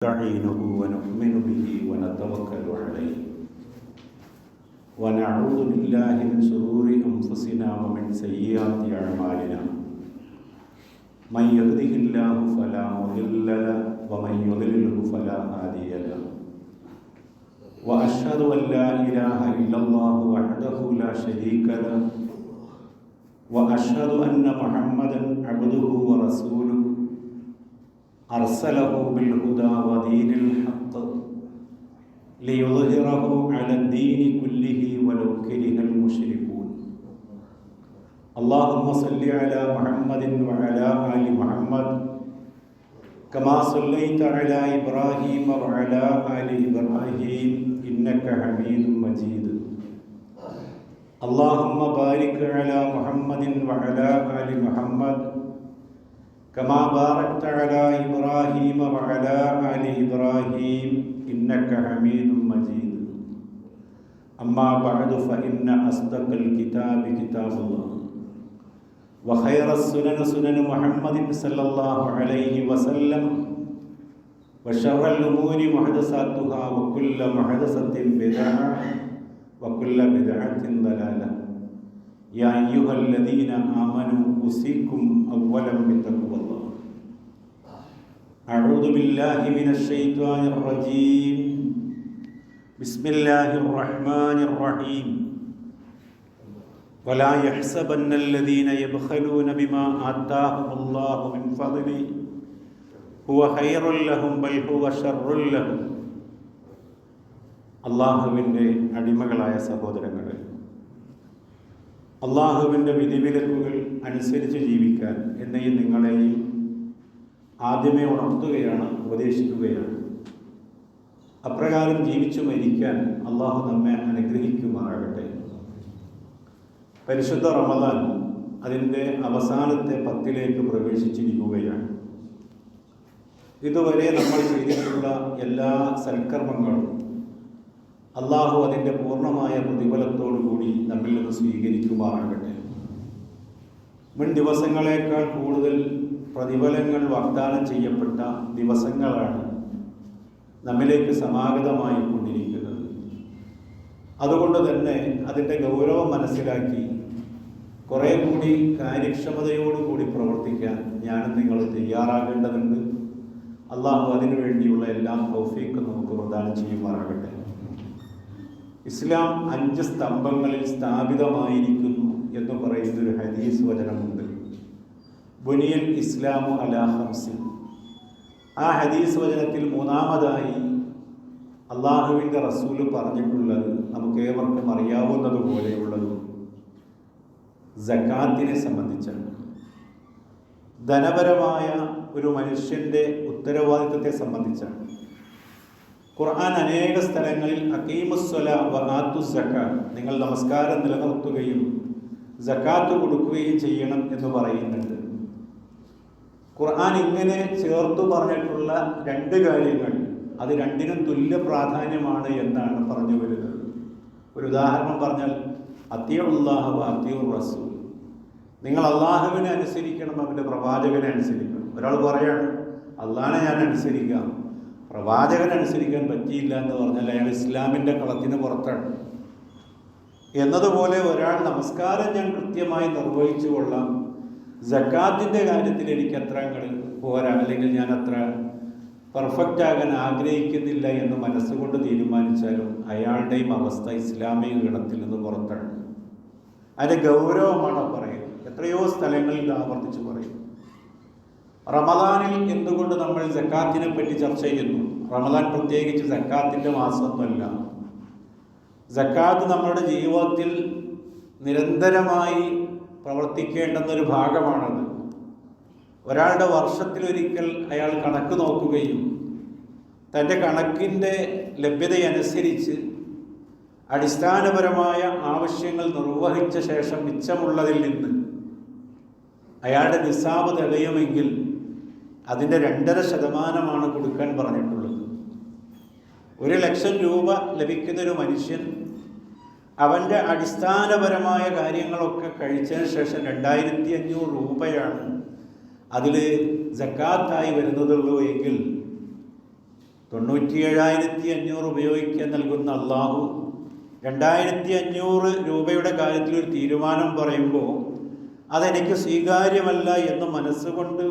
نستعينه ونؤمن به ونتوكل عليه ونعوذ بالله من شرور أنفسنا ومن سيئات أعمالنا من يهده الله فلا مضل له ومن يضلله فلا هادي له وأشهد أن لا إله إلا الله وحده لا شريك له وأشهد أن محمدا عبده ورسوله أرسله بالهدى ودين الحق ليظهره على الدين كله ولو كره المشركون اللهم صل على محمد وعلى آل محمد كما صليت على إبراهيم وعلى آل إبراهيم إنك حميد مجيد اللهم بارك على محمد وعلى آل محمد كما باركت على إبراهيم وعلى آل إبراهيم إنك حميد مجيد أما بعد فإن أصدق الكتاب كتاب الله وخير السنن سنن محمد صلى الله عليه وسلم وشر الأمور محدثاتها وكل محدثة بدعة وكل بدعة ضلالة يا أيها الذين آمنوا أوصيكم أولا بتقوى الله أعوذ بالله من الشيطان الرجيم بسم الله الرحمن الرحيم ولا يحسبن الذين يبخلون بما آتاهم الله من فضله هو خير لهم بل هو شر لهم അള്ളാഹുവിൻ്റെ അടിമകളായ സഹോദരങ്ങളെ, അള്ളാഹുവിൻ്റെ വിധിവിലക്കുകൾ അനുസരിച്ച് ജീവിക്കാൻ എന്നെയും നിങ്ങളെയും ആദ്യമേ ഉണർത്തുകയാണ്, ഉപദേശിക്കുകയാണ്. അപ്രകാരം ജീവിച്ചു മരിക്കാൻ അള്ളാഹു നമ്മെ അനുഗ്രഹിക്കുമാറാകട്ടെ. പരിശുദ്ധ റമദാൻ അതിൻ്റെ അവസാനത്തെ 10ലേക്ക് പ്രവേശിച്ചിരിക്കുകയാണ്. ഇതുവരെ നമ്മൾ ചെയ്തിട്ടുള്ള എല്ലാ സൽക്കർമ്മങ്ങളും അള്ളാഹു അതിൻ്റെ പൂർണ്ണമായ പ്രതിഫലത്തോടുകൂടി നമ്മിൽ നിന്ന് സ്വീകരിക്കുമാറാകട്ടെ. മുൻ ദിവസങ്ങളേക്കാൾ കൂടുതൽ പ്രതിഫലങ്ങൾ വാഗ്ദാനം ചെയ്യപ്പെട്ട ദിവസങ്ങളാണ് നമ്മിലേക്ക് സമാഗതമായി കൊണ്ടിരിക്കുന്നത്. അതുകൊണ്ട് തന്നെ അതിൻ്റെ ഗൗരവം മനസ്സിലാക്കി കുറേ കൂടി കാര്യക്ഷമതയോടുകൂടി പ്രവർത്തിക്കാൻ ഞാനും നിങ്ങൾ തയ്യാറാകേണ്ടതുണ്ട്. അള്ളാഹു അതിനു വേണ്ടിയുള്ള എല്ലാ തൗഫീഖും നമുക്ക് പ്രദാനം ചെയ്യുമാറാകട്ടെ. ഇസ്ലാം 5 സ്തംഭങ്ങളിൽ സ്ഥാപിതമായിരിക്കുന്നു എന്ന് പറയുന്നൊരു ഹദീസ് വചനമുണ്ട്. ബുനിയൽ ഇസ്ലാമു അലാ ഖംസിൻ. ആ ഹദീസ് വചനത്തിൽ 3ാമതായി അള്ളാഹുവിൻ്റെ റസൂല് പറഞ്ഞിട്ടുള്ളത് നമുക്ക് ഏവർക്കും അറിയാവുന്നതുപോലെയുള്ളത് സകാത്തിനെ സംബന്ധിച്ചാണ്. ധനപരമായ ഒരു മനുഷ്യൻ്റെ ഉത്തരവാദിത്വത്തെ സംബന്ധിച്ചാണ്. ഖുർആൻ അനേക സ്ഥലങ്ങളിൽ അഖീമുസ്സലാ വ ആത്തുസ് സക്കാത്ത്, നിങ്ങൾ നമസ്കാരം നിലനിർത്തുകയും സക്കാത്ത് കൊടുക്കുകയും ചെയ്യണം എന്ന് പറയുന്നുണ്ട്. ഖുർആൻ ഇങ്ങനെ ചേർത്തു പറഞ്ഞിട്ടുള്ള 2 കാര്യങ്ങൾ അത് രണ്ടിനും തുല്യ പ്രാധാന്യമാണ് എന്നാണ് പറഞ്ഞു വരുന്നത്. ഒരു ഉദാഹരണം പറഞ്ഞാൽ അത്തിയുല്ലാഹ വ അത്തിയുർ റസൂൽ, നിങ്ങൾ അള്ളാഹുവിനെ അനുസരിക്കണം, അവൻ്റെ പ്രവാചകനെ അനുസരിക്കണം. ഒരാൾ പറയാണ് അള്ളാഹിനെ ഞാൻ അനുസരിക്കാം, പ്രവാചകൻ അനുസരിക്കാൻ പറ്റിയില്ല എന്ന് പറഞ്ഞാൽ അയാൾ ഇസ്ലാമിൻ്റെ കളത്തിന് പുറത്താണ്. എന്നതുപോലെ ഒരാൾ നമസ്കാരം ഞാൻ കൃത്യമായി നിർവഹിച്ചു കൊള്ളാം, സക്കാത്തിൻ്റെ കാര്യത്തിൽ എനിക്ക് അത്ര പോരാ, അല്ലെങ്കിൽ ഞാൻ അത്ര പെർഫെക്റ്റ് ആകാൻ ആഗ്രഹിക്കുന്നില്ല എന്ന് മനസ്സുകൊണ്ട് തീരുമാനിച്ചാലും അയാളുടെയും അവസ്ഥ ഇസ്ലാമിക ഗണത്തിൽ നിന്ന് പുറത്താണ്. അതിൻ്റെ ഗൗരവമാണ് പറയുന്നത്. എത്രയോ സ്ഥലങ്ങളിൽ ആവർത്തിച്ച് പറയും. റമദാനിൽ എന്തുകൊണ്ട് നമ്മൾ സക്കാത്തിനെ പറ്റി ചർച്ച ചെയ്യുന്നു? റമദാൻ പ്രത്യേകിച്ച് സക്കാത്തിൻ്റെ മാസമൊന്നുമല്ല. സക്കാത്ത് നമ്മുടെ ജീവിതത്തിൽ നിരന്തരമായി പ്രവർത്തിക്കേണ്ടുന്നൊരു ഭാഗമാണത്. ഒരാളുടെ വർഷത്തിലൊരിക്കൽ അയാൾ കണക്ക് നോക്കുകയും തൻ്റെ കണക്കിൻ്റെ ലഭ്യതയനുസരിച്ച് അടിസ്ഥാനപരമായ ആവശ്യങ്ങൾ നിർവഹിച്ച ശേഷം മിച്ചമുള്ളതിൽ നിന്ന് അയാളുടെ നിസാബ് തികയുമെങ്കിൽ അതിൻ്റെ 2.5% കൊടുക്കാൻ പറഞ്ഞിട്ടുള്ളത്. 1,00,000 രൂപ ലഭിക്കുന്നൊരു മനുഷ്യൻ അവൻ്റെ അടിസ്ഥാനപരമായ കാര്യങ്ങളൊക്കെ കഴിച്ചതിന് ശേഷം 2,500 രൂപയാണ് അതിൽ സക്കാത്തായി വരുന്നതുള്ളൂ എങ്കിൽ 97,500 ഉപയോഗിക്കാൻ നൽകുന്ന അള്ളാഹു 2,500 രൂപയുടെ കാര്യത്തിൽ ഒരു തീരുമാനം പറയുമ്പോൾ അതെനിക്ക് സ്വീകാര്യമല്ല എന്ന് മനസ്സുകൊണ്ട്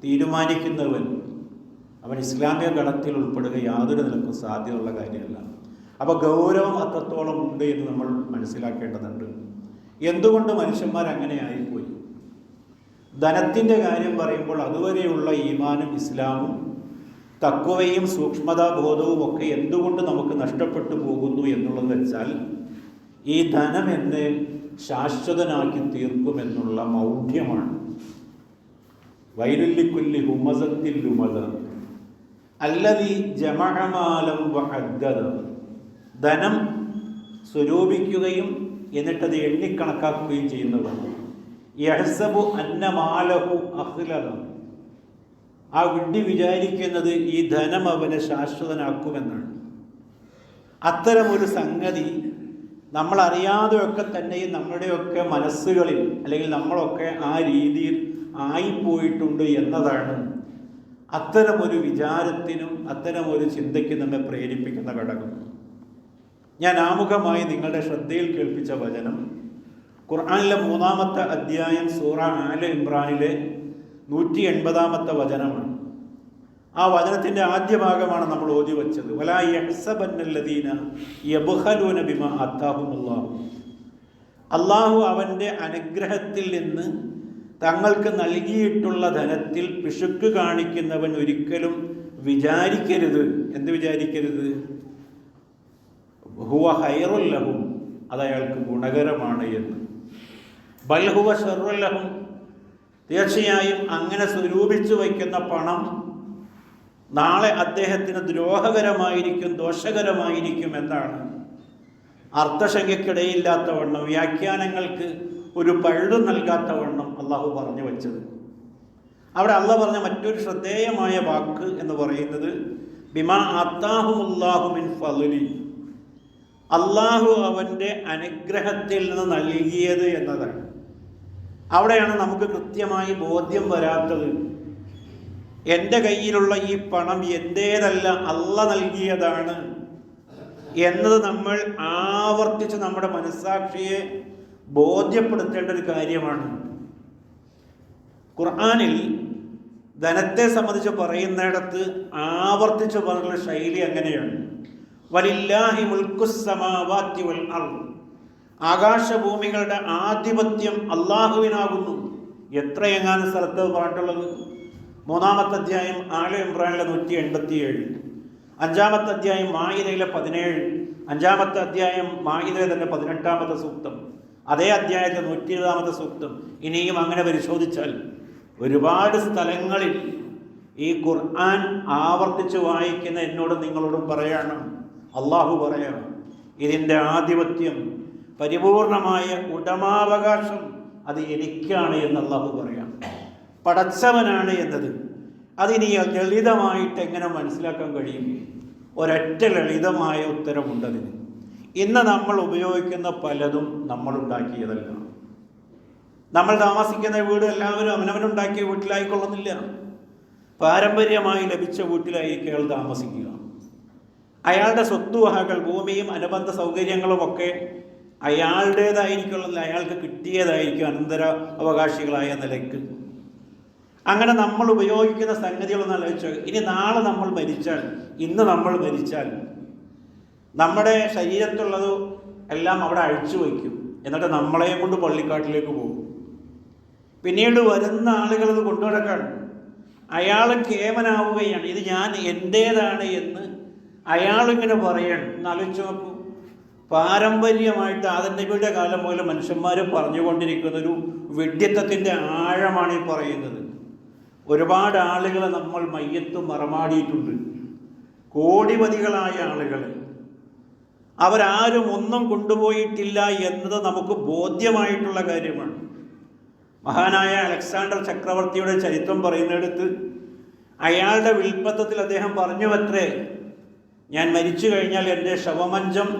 തീരുമാനിക്കുന്നവൻ അവൻ ഇസ്ലാമിക ഗണത്തിൽ ഉൾപ്പെടുക യാതൊരു നിലക്കും സാധ്യതയുള്ള കാര്യമല്ല. അപ്പോൾ ഗൗരവം അത്രത്തോളം ഉണ്ട് എന്ന് നമ്മൾ മനസ്സിലാക്കേണ്ടതുണ്ട്. എന്തുകൊണ്ട് മനുഷ്യന്മാർ അങ്ങനെ ആയിപ്പോയി? ധനത്തിൻ്റെ കാര്യം പറയുമ്പോൾ അതുവരെയുള്ള ഈമാനും ഇസ്ലാമും തഖ്വയും സൂക്ഷ്മതാബോധവും ഒക്കെ എന്തുകൊണ്ട് നമുക്ക് നഷ്ടപ്പെട്ടു പോകുന്നു എന്നുള്ളത് വെച്ചാൽ ഈ ധനം എന്നെ ശാശ്വതനാക്കി തീർക്കുമെന്നുള്ള മൗഢ്യമാണ്. വൈലുല്ലിക്കുല്ലി ഹുമസത്തിൽ ലുമദ അല്ലദീ ജമഅ മാലൻ വഅദ്ദദ. ധനം സ്വരൂപിക്കുകയും എന്നിട്ടത് എണ്ണിക്കണക്കാക്കുകയും ചെയ്യുന്നവർ. യഹ്സബു അന്ന മാലഹു അഖ്ലദ. ആ വിഡ്ഢി വിചാരിക്കുന്നത് ഈ ധനം അവനെ ശാശ്വതനാക്കുമെന്നാണ്. അത്തരമൊരു സംഗതി നമ്മളറിയാതെയൊക്കെ തന്നെയും നമ്മുടെയൊക്കെ മനസ്സുകളിൽ അല്ലെങ്കിൽ നമ്മളൊക്കെ ആ രീതിയിൽ ആയിപ്പോയിട്ടുണ്ട് എന്നതാണ് അത്തരമൊരു വിചാരത്തിനും അത്തരമൊരു ചിന്തയ്ക്കും നമ്മെ പ്രേരിപ്പിക്കുന്ന ഘടകം. ഞാൻ ആമുഖമായി നിങ്ങളുടെ ശ്രദ്ധയിൽ കേൾപ്പിച്ച വചനം ഖുർആനിലെ 3-ാമത്തെ അധ്യായം സൂറ ആല ഇമ്രാനിലെ 180-ാമത്തെ വചനമാണ്. ആ വചനത്തിൻ്റെ ആദ്യ ഭാഗമാണ് നമ്മൾ ഓതി വച്ചത്. വലാ യഹ്സബന്നല്ലദീന യബ്ഖലൂന ബിമാ ആതാഹുമുല്ലാഹ്. അള്ളാഹു അവൻ്റെ അനുഗ്രഹത്തിൽ നിന്ന് തങ്ങൾക്ക് നൽകിയിട്ടുള്ള ധനത്തിൽ പിശുക്ക് കാണിക്കുന്നവൻ ഒരിക്കലും വിചാരിക്കരുത്. എന്ത് വിചാരിക്കരുത്? ഹുവ ഖൈറുൽ ലഹും, അത് അയാൾക്ക് ഗുണകരമാണ് എന്ന്. ബൽ ഹുവ ശർറുൽ ലഹും, തീർച്ചയായും അങ്ങനെ സ്വരൂപിച്ചു വയ്ക്കുന്ന പണം നാളെ അദ്ദേഹത്തിന് ദ്രോഹകരമായിരിക്കും, ദോഷകരമായിരിക്കും എന്നാണ് അർത്ഥശങ്കയ്ക്കിടയില്ലാത്ത വണ്ണം, വ്യാഖ്യാനങ്ങൾക്ക് ഒരു പഴുതും നൽകാത്ത വണ്ണം അള്ളാഹു പറഞ്ഞു വച്ചത്. അവിടെ അള്ളാഹ് പറഞ്ഞ മറ്റൊരു ശ്രദ്ധേയമായ വാക്ക് എന്ന് പറയുന്നത് ബിമാ ആതാഹുമുല്ലാഹു മിൻ ഫളലി, അള്ളാഹു അവൻ്റെ അനുഗ്രഹത്തിൽ നിന്ന് നൽകിയത് എന്നതാണ്. അവിടെയാണ് നമുക്ക് കൃത്യമായി ബോധ്യം വരാത്തത്. എൻ്റെ കയ്യിലുള്ള ഈ പണം എൻ്റേതല്ല, അള്ളാഹ് നൽകിയതാണ് എന്നത് നമ്മൾ ആവർത്തിച്ച് നമ്മുടെ മനസ്സാക്ഷിയെ ബോധ്യപ്പെടുത്തേണ്ട ഒരു കാര്യമാണ്. ഖുർആനിൽ ധനത്തെ സംബന്ധിച്ച് പറയുന്നിടത്ത് ആവർത്തിച്ച് പറഞ്ഞ ശൈലി അങ്ങനെയാണ്. വലില്ലാഹി മുൽക്കുസ് സമാവാതി വൽ അർദ്, ആകാശഭൂമികളുടെ ആധിപത്യം അള്ളാഹുവിനാകുന്നു. എത്രയെങ്ങാനും സ്ഥലത്ത് പറഞ്ഞിട്ടുള്ളത്? 3-ാമത്തെ അധ്യായം ആല ഇമ്രാനിലെ 187, 5-ാമത്തെ അധ്യായം മാഇദയിലെ 17, 5-ാമത്തെ അധ്യായം മാഇദയിലെ തന്നെ 18-ാമത്തെ സൂക്തം, അതേ അധ്യായത്തിലെ 120-ാമത്തെ സൂക്തം. ഇനിയും അങ്ങനെ പരിശോധിച്ചാൽ ഒരുപാട് സ്ഥലങ്ങളിൽ ഈ ഖുർആൻ ആവർത്തിച്ച് വായിക്കുന്ന എന്നോട് നിങ്ങളോടും പറയാണ്, അള്ളാഹു പറയാണ്, ഇതിൻ്റെ ആധിപത്യം, പരിപൂർണമായ ഉടമാവകാശം അത് എനിക്കാണ് എന്ന് അള്ളാഹു പറയാം. പടച്ചവനാണ് എന്നത് അതിനി ലളിതമായിട്ട് എങ്ങനെ മനസ്സിലാക്കാൻ കഴിയും? ഒരൊറ്റ ലളിതമായ ഉത്തരമുണ്ടതിന്. ഇന്ന് നമ്മൾ ഉപയോഗിക്കുന്ന പലതും നമ്മളുണ്ടാക്കിയതല്ല. നമ്മൾ താമസിക്കുന്ന വീട് എല്ലാവരും അവനവനുണ്ടാക്കിയ വീട്ടിലായിക്കൊള്ളുന്നില്ല. പാരമ്പര്യമായി ലഭിച്ച വീട്ടിലായിരിക്കും അയാൾ താമസിക്കുക. അയാളുടെ സ്വത്തുവകകൾ, ഭൂമിയും അനുബന്ധ സൗകര്യങ്ങളുമൊക്കെ അയാളുടേതായിരിക്കുള്ളത്, അയാൾക്ക് കിട്ടിയതായിരിക്കും അനന്തര അവകാശികളായ നിലയ്ക്ക്. അങ്ങനെ നമ്മൾ ഉപയോഗിക്കുന്ന സംഗതികളൊന്നും ആലോചിച്ചു. ഇനി നാളെ നമ്മൾ മരിച്ചാൽ, ഇന്ന് നമ്മൾ മരിച്ചാൽ നമ്മുടെ ശരീരത്തുള്ളത് എല്ലാം അവിടെ അഴിച്ചു വയ്ക്കും. എന്നിട്ട് നമ്മളെയും കൊണ്ട് പള്ളിക്കാട്ടിലേക്ക് പോകും. പിന്നീട് വരുന്ന ആളുകൾ ഇത് കൊണ്ടുനടക്കാൻ അയാൾ കേമനാവുകയാണ്. ഇത് ഞാൻ എൻ്റേതാണ് എന്ന് അയാളിങ്ങനെ പറയണം. എന്നാലോചിച്ച് നോക്കൂ. പാരമ്പര്യമായിട്ട് ആദനബിയുടെ കാലം പോലെ മനുഷ്യന്മാർ പറഞ്ഞുകൊണ്ടിരിക്കുന്നൊരു വിഡ്ഢിത്തത്തിൻ്റെ ആഴമാണ് ഈ പറയുന്നത്. ഒരുപാട് ആളുകളെ നമ്മൾ മയ്യത്ത് മറമാടിയിട്ടുണ്ട്. കോടിപതികളായ ആളുകൾ. അവരാരും ഒന്നും കൊണ്ടുപോയിട്ടില്ല എന്നത് നമുക്ക് ബോധ്യമായിട്ടുള്ള കാര്യമാണ്. മഹാനായ അലക്സാണ്ടർ ചക്രവർത്തിയുടെ ചരിത്രം പറയുന്നിടത്ത് അയാളുടെ വിൽപ്പത്തത്തിൽ അദ്ദേഹം പറഞ്ഞുവത്രേ, ഞാൻ മരിച്ചു കഴിഞ്ഞാൽ എൻ്റെ ശവമഞ്ചം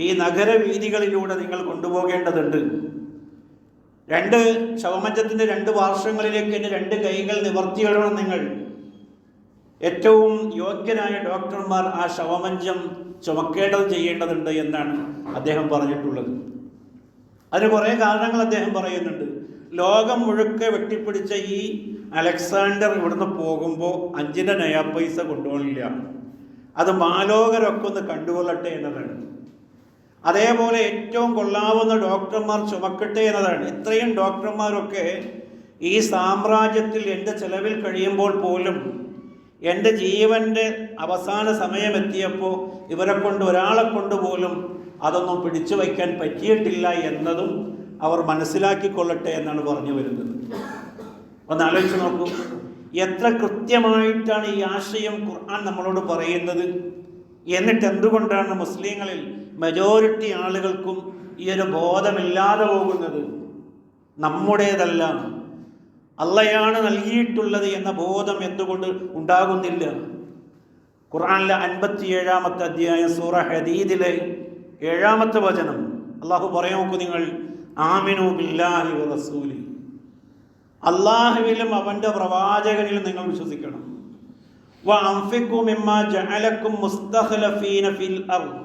ഈ നഗരവീഥികളിലൂടെ നിങ്ങൾ കൊണ്ടുപോകേണ്ടതുണ്ട്. ശവമഞ്ചത്തിൻ്റെ 2 പാർശ്വങ്ങളിലേക്ക് എൻ്റെ 2 കൈകൾ നിവർത്തിയിടണം നിങ്ങൾ ഏറ്റവും യോഗ്യനായ ഡോക്ടർമാർ ആ ശവമഞ്ചം ചെയ്യേണ്ടതുണ്ട് എന്നാണ് അദ്ദേഹം പറഞ്ഞിട്ടുള്ളത്. അതിന് കുറേ കാരണങ്ങൾ അദ്ദേഹം പറയുന്നുണ്ട്. ലോകം മുഴുക്കെ വെട്ടിപ്പിടിച്ച ഈ അലക്സാണ്ടർ ഇവിടുന്ന് പോകുമ്പോൾ 5 നയാ പൈസ കൊണ്ടുപോകില്ല, അത് മാലോകരൊക്കെ ഒന്ന് കണ്ടുകൊള്ളട്ടെ എന്നതാണ്. അതേപോലെ ഏറ്റവും കൊള്ളാവുന്ന ഡോക്ടർമാർ ചുമക്കട്ടെ എന്നതാണ്. ഇത്രയും ഡോക്ടർമാരൊക്കെ ഈ സാമ്രാജ്യത്തിൽ എൻ്റെ ചെലവിൽ കഴിയുമ്പോൾ പോലും എൻ്റെ ജീവൻ്റെ അവസാന സമയമെത്തിയപ്പോൾ ഇവരെ കൊണ്ട് ഒരാളെ കൊണ്ട് പോലും അതൊന്നും പിടിച്ചു വയ്ക്കാൻ പറ്റിയിട്ടില്ല എന്നതും അവർ മനസ്സിലാക്കിക്കൊള്ളട്ടെ എന്നാണ് പറഞ്ഞു വരുന്നത്. ഒന്ന് ആലോചിച്ച് നോക്കൂ, എത്ര കൃത്യമായിട്ടാണ് ഈ ആശയം ഖുർആൻ നമ്മളോട് പറയുന്നത്. എന്നിട്ട് എന്തുകൊണ്ടാണ് മുസ്ലിങ്ങളിൽ മെജോറിറ്റി ആളുകൾക്കും ഈ ഒരു ബോധമില്ലാതെ പോകുന്നത്? നമ്മുടേതല്ല, അള്ളയാണ് നൽകിയിട്ടുള്ളത് എന്ന ബോധം എന്തുകൊണ്ട് ഉണ്ടാകുന്നില്ല? ഖുർആനിലെ 57-ാമത്തെ അധ്യായം സൂറ ഹദീദിലെ 7-ാമത്തെ വചനം അള്ളാഹു പറയാൻ നോക്കൂ, നിങ്ങൾ ആമിനു ബില്ലാഹി വ റസൂലി, അള്ളാഹുവിലും അവൻ്റെ പ്രവാചകനിലും നിങ്ങൾ വിശ്വസിക്കണം. വ അൻഫിഖു മിമ്മാ ജഅലക്കും മുസ്തഖ്ലഫീന ഫിൽ അർദ്,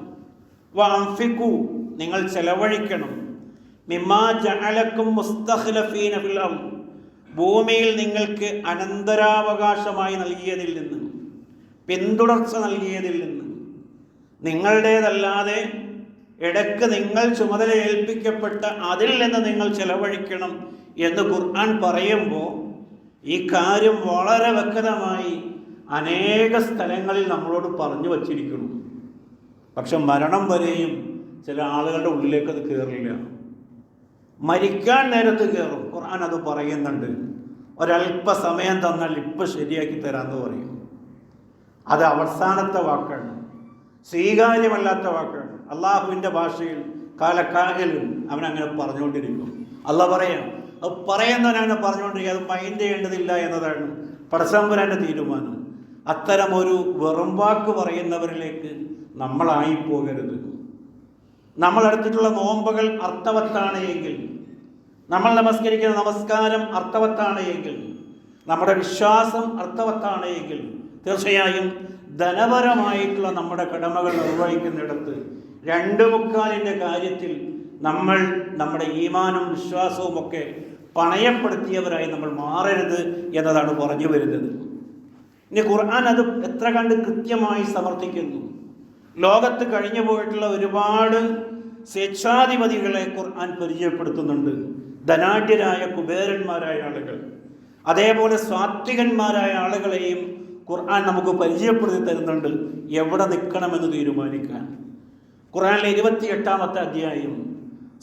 വ അൻഫിഖു നിങ്ങൾ ചെലവഴിക്കണം, മിമ്മാ ജഅലക്കും മുസ്തഖ്ലഫീന ഫിൽ അർദ് ഭൂമിയിൽ നിങ്ങൾക്ക് അനന്തരാവകാശമായി നൽകിയതിൽ നിന്ന്, പിന്തുടർച്ച നൽകിയതിൽ നിന്ന്, നിങ്ങളുടേതല്ലാതെ ഇടയ്ക്ക് നിങ്ങൾ ചുമതല ഏൽപ്പിക്കപ്പെട്ട അതിൽ നിന്ന് നിങ്ങൾ ചെലവഴിക്കണം എന്ന് ഖുർആൻ പറയുമ്പോൾ ഈ കാര്യം വളരെ വ്യക്തമായി അനേക സ്ഥലങ്ങളിൽ നമ്മളോട് പറഞ്ഞു വച്ചിരിക്കുന്നു. പക്ഷെ മരണം വരെയും ചില ആളുകളുടെ ഉള്ളിലേക്ക് അത് കയറില്ല. മരിക്കാൻ നേരത്ത് കയറും. ഖുർആൻ അത് പറയുന്നുണ്ട്. ഒരല്പസമയം തന്നാൽ ഇപ്പം ശരിയാക്കി തരാമെന്ന് പറയും. അത് അവസാനത്തെ വാക്കാണ്, സ്വീകാര്യമല്ലാത്ത വാക്കാണ്. അള്ളാഹുവിൻ്റെ ഭാഷയിൽ കാലക്കാഹലും അവനങ്ങനെ പറഞ്ഞുകൊണ്ടിരിക്കും. അള്ളാഹ് പറയാം, അത് പറയുന്നവനങ്ങനെ പറഞ്ഞുകൊണ്ടിരിക്കുക, അത് മൈൻഡ് ചെയ്യേണ്ടതില്ല എന്നതാണ് പടച്ചതമ്പുരാൻ്റെ തീരുമാനം. അത്തരമൊരു വെറുംവാക്ക് പറയുന്നവരിലേക്ക് നമ്മളായിപ്പോകരുത്. നമ്മളെടുത്തിട്ടുള്ള നോമ്പുകൾ അർത്ഥവത്താണ് എങ്കിൽ, നമ്മൾ നമസ്കരിക്കുന്ന നമസ്കാരം അർത്ഥവത്താണ് എങ്കിൽ, നമ്മുടെ വിശ്വാസം അർത്ഥവത്താണ് എങ്കിൽ, തീർച്ചയായും ധനപരമായിട്ടുള്ള നമ്മുടെ കടമകൾ നിർവഹിക്കുന്നിടത്ത് 2/4 കാര്യത്തിൽ നമ്മൾ നമ്മുടെ ഈമാനും വിശ്വാസവും ഒക്കെ പണയപ്പെടുത്തിയവരായി നമ്മൾ മാറരുത് എന്നതാണ് പറഞ്ഞു വരുന്നത്. ഇനി ഖുർആൻ അത് എത്ര കണ്ട് കൃത്യമായി സമർത്ഥിക്കുന്നു. ലോകത്ത് കഴിഞ്ഞു പോയിട്ടുള്ള ഒരുപാട് സ്വേച്ഛാധിപതികളെ ഖുർആൻ പരിചയപ്പെടുത്തുന്നുണ്ട്. ധനാഢ്യരായ കുബേരന്മാരായ ആളുകൾ, അതേപോലെ സാത്വികന്മാരായ ആളുകളെയും ഖുർആൻ നമുക്ക് പരിചയപ്പെടുത്തി തരുന്നുണ്ട് എവിടെ നിൽക്കണമെന്ന് തീരുമാനിക്കാൻ. ഖുർആനിലെ 28-ാമത്തെ അധ്യായം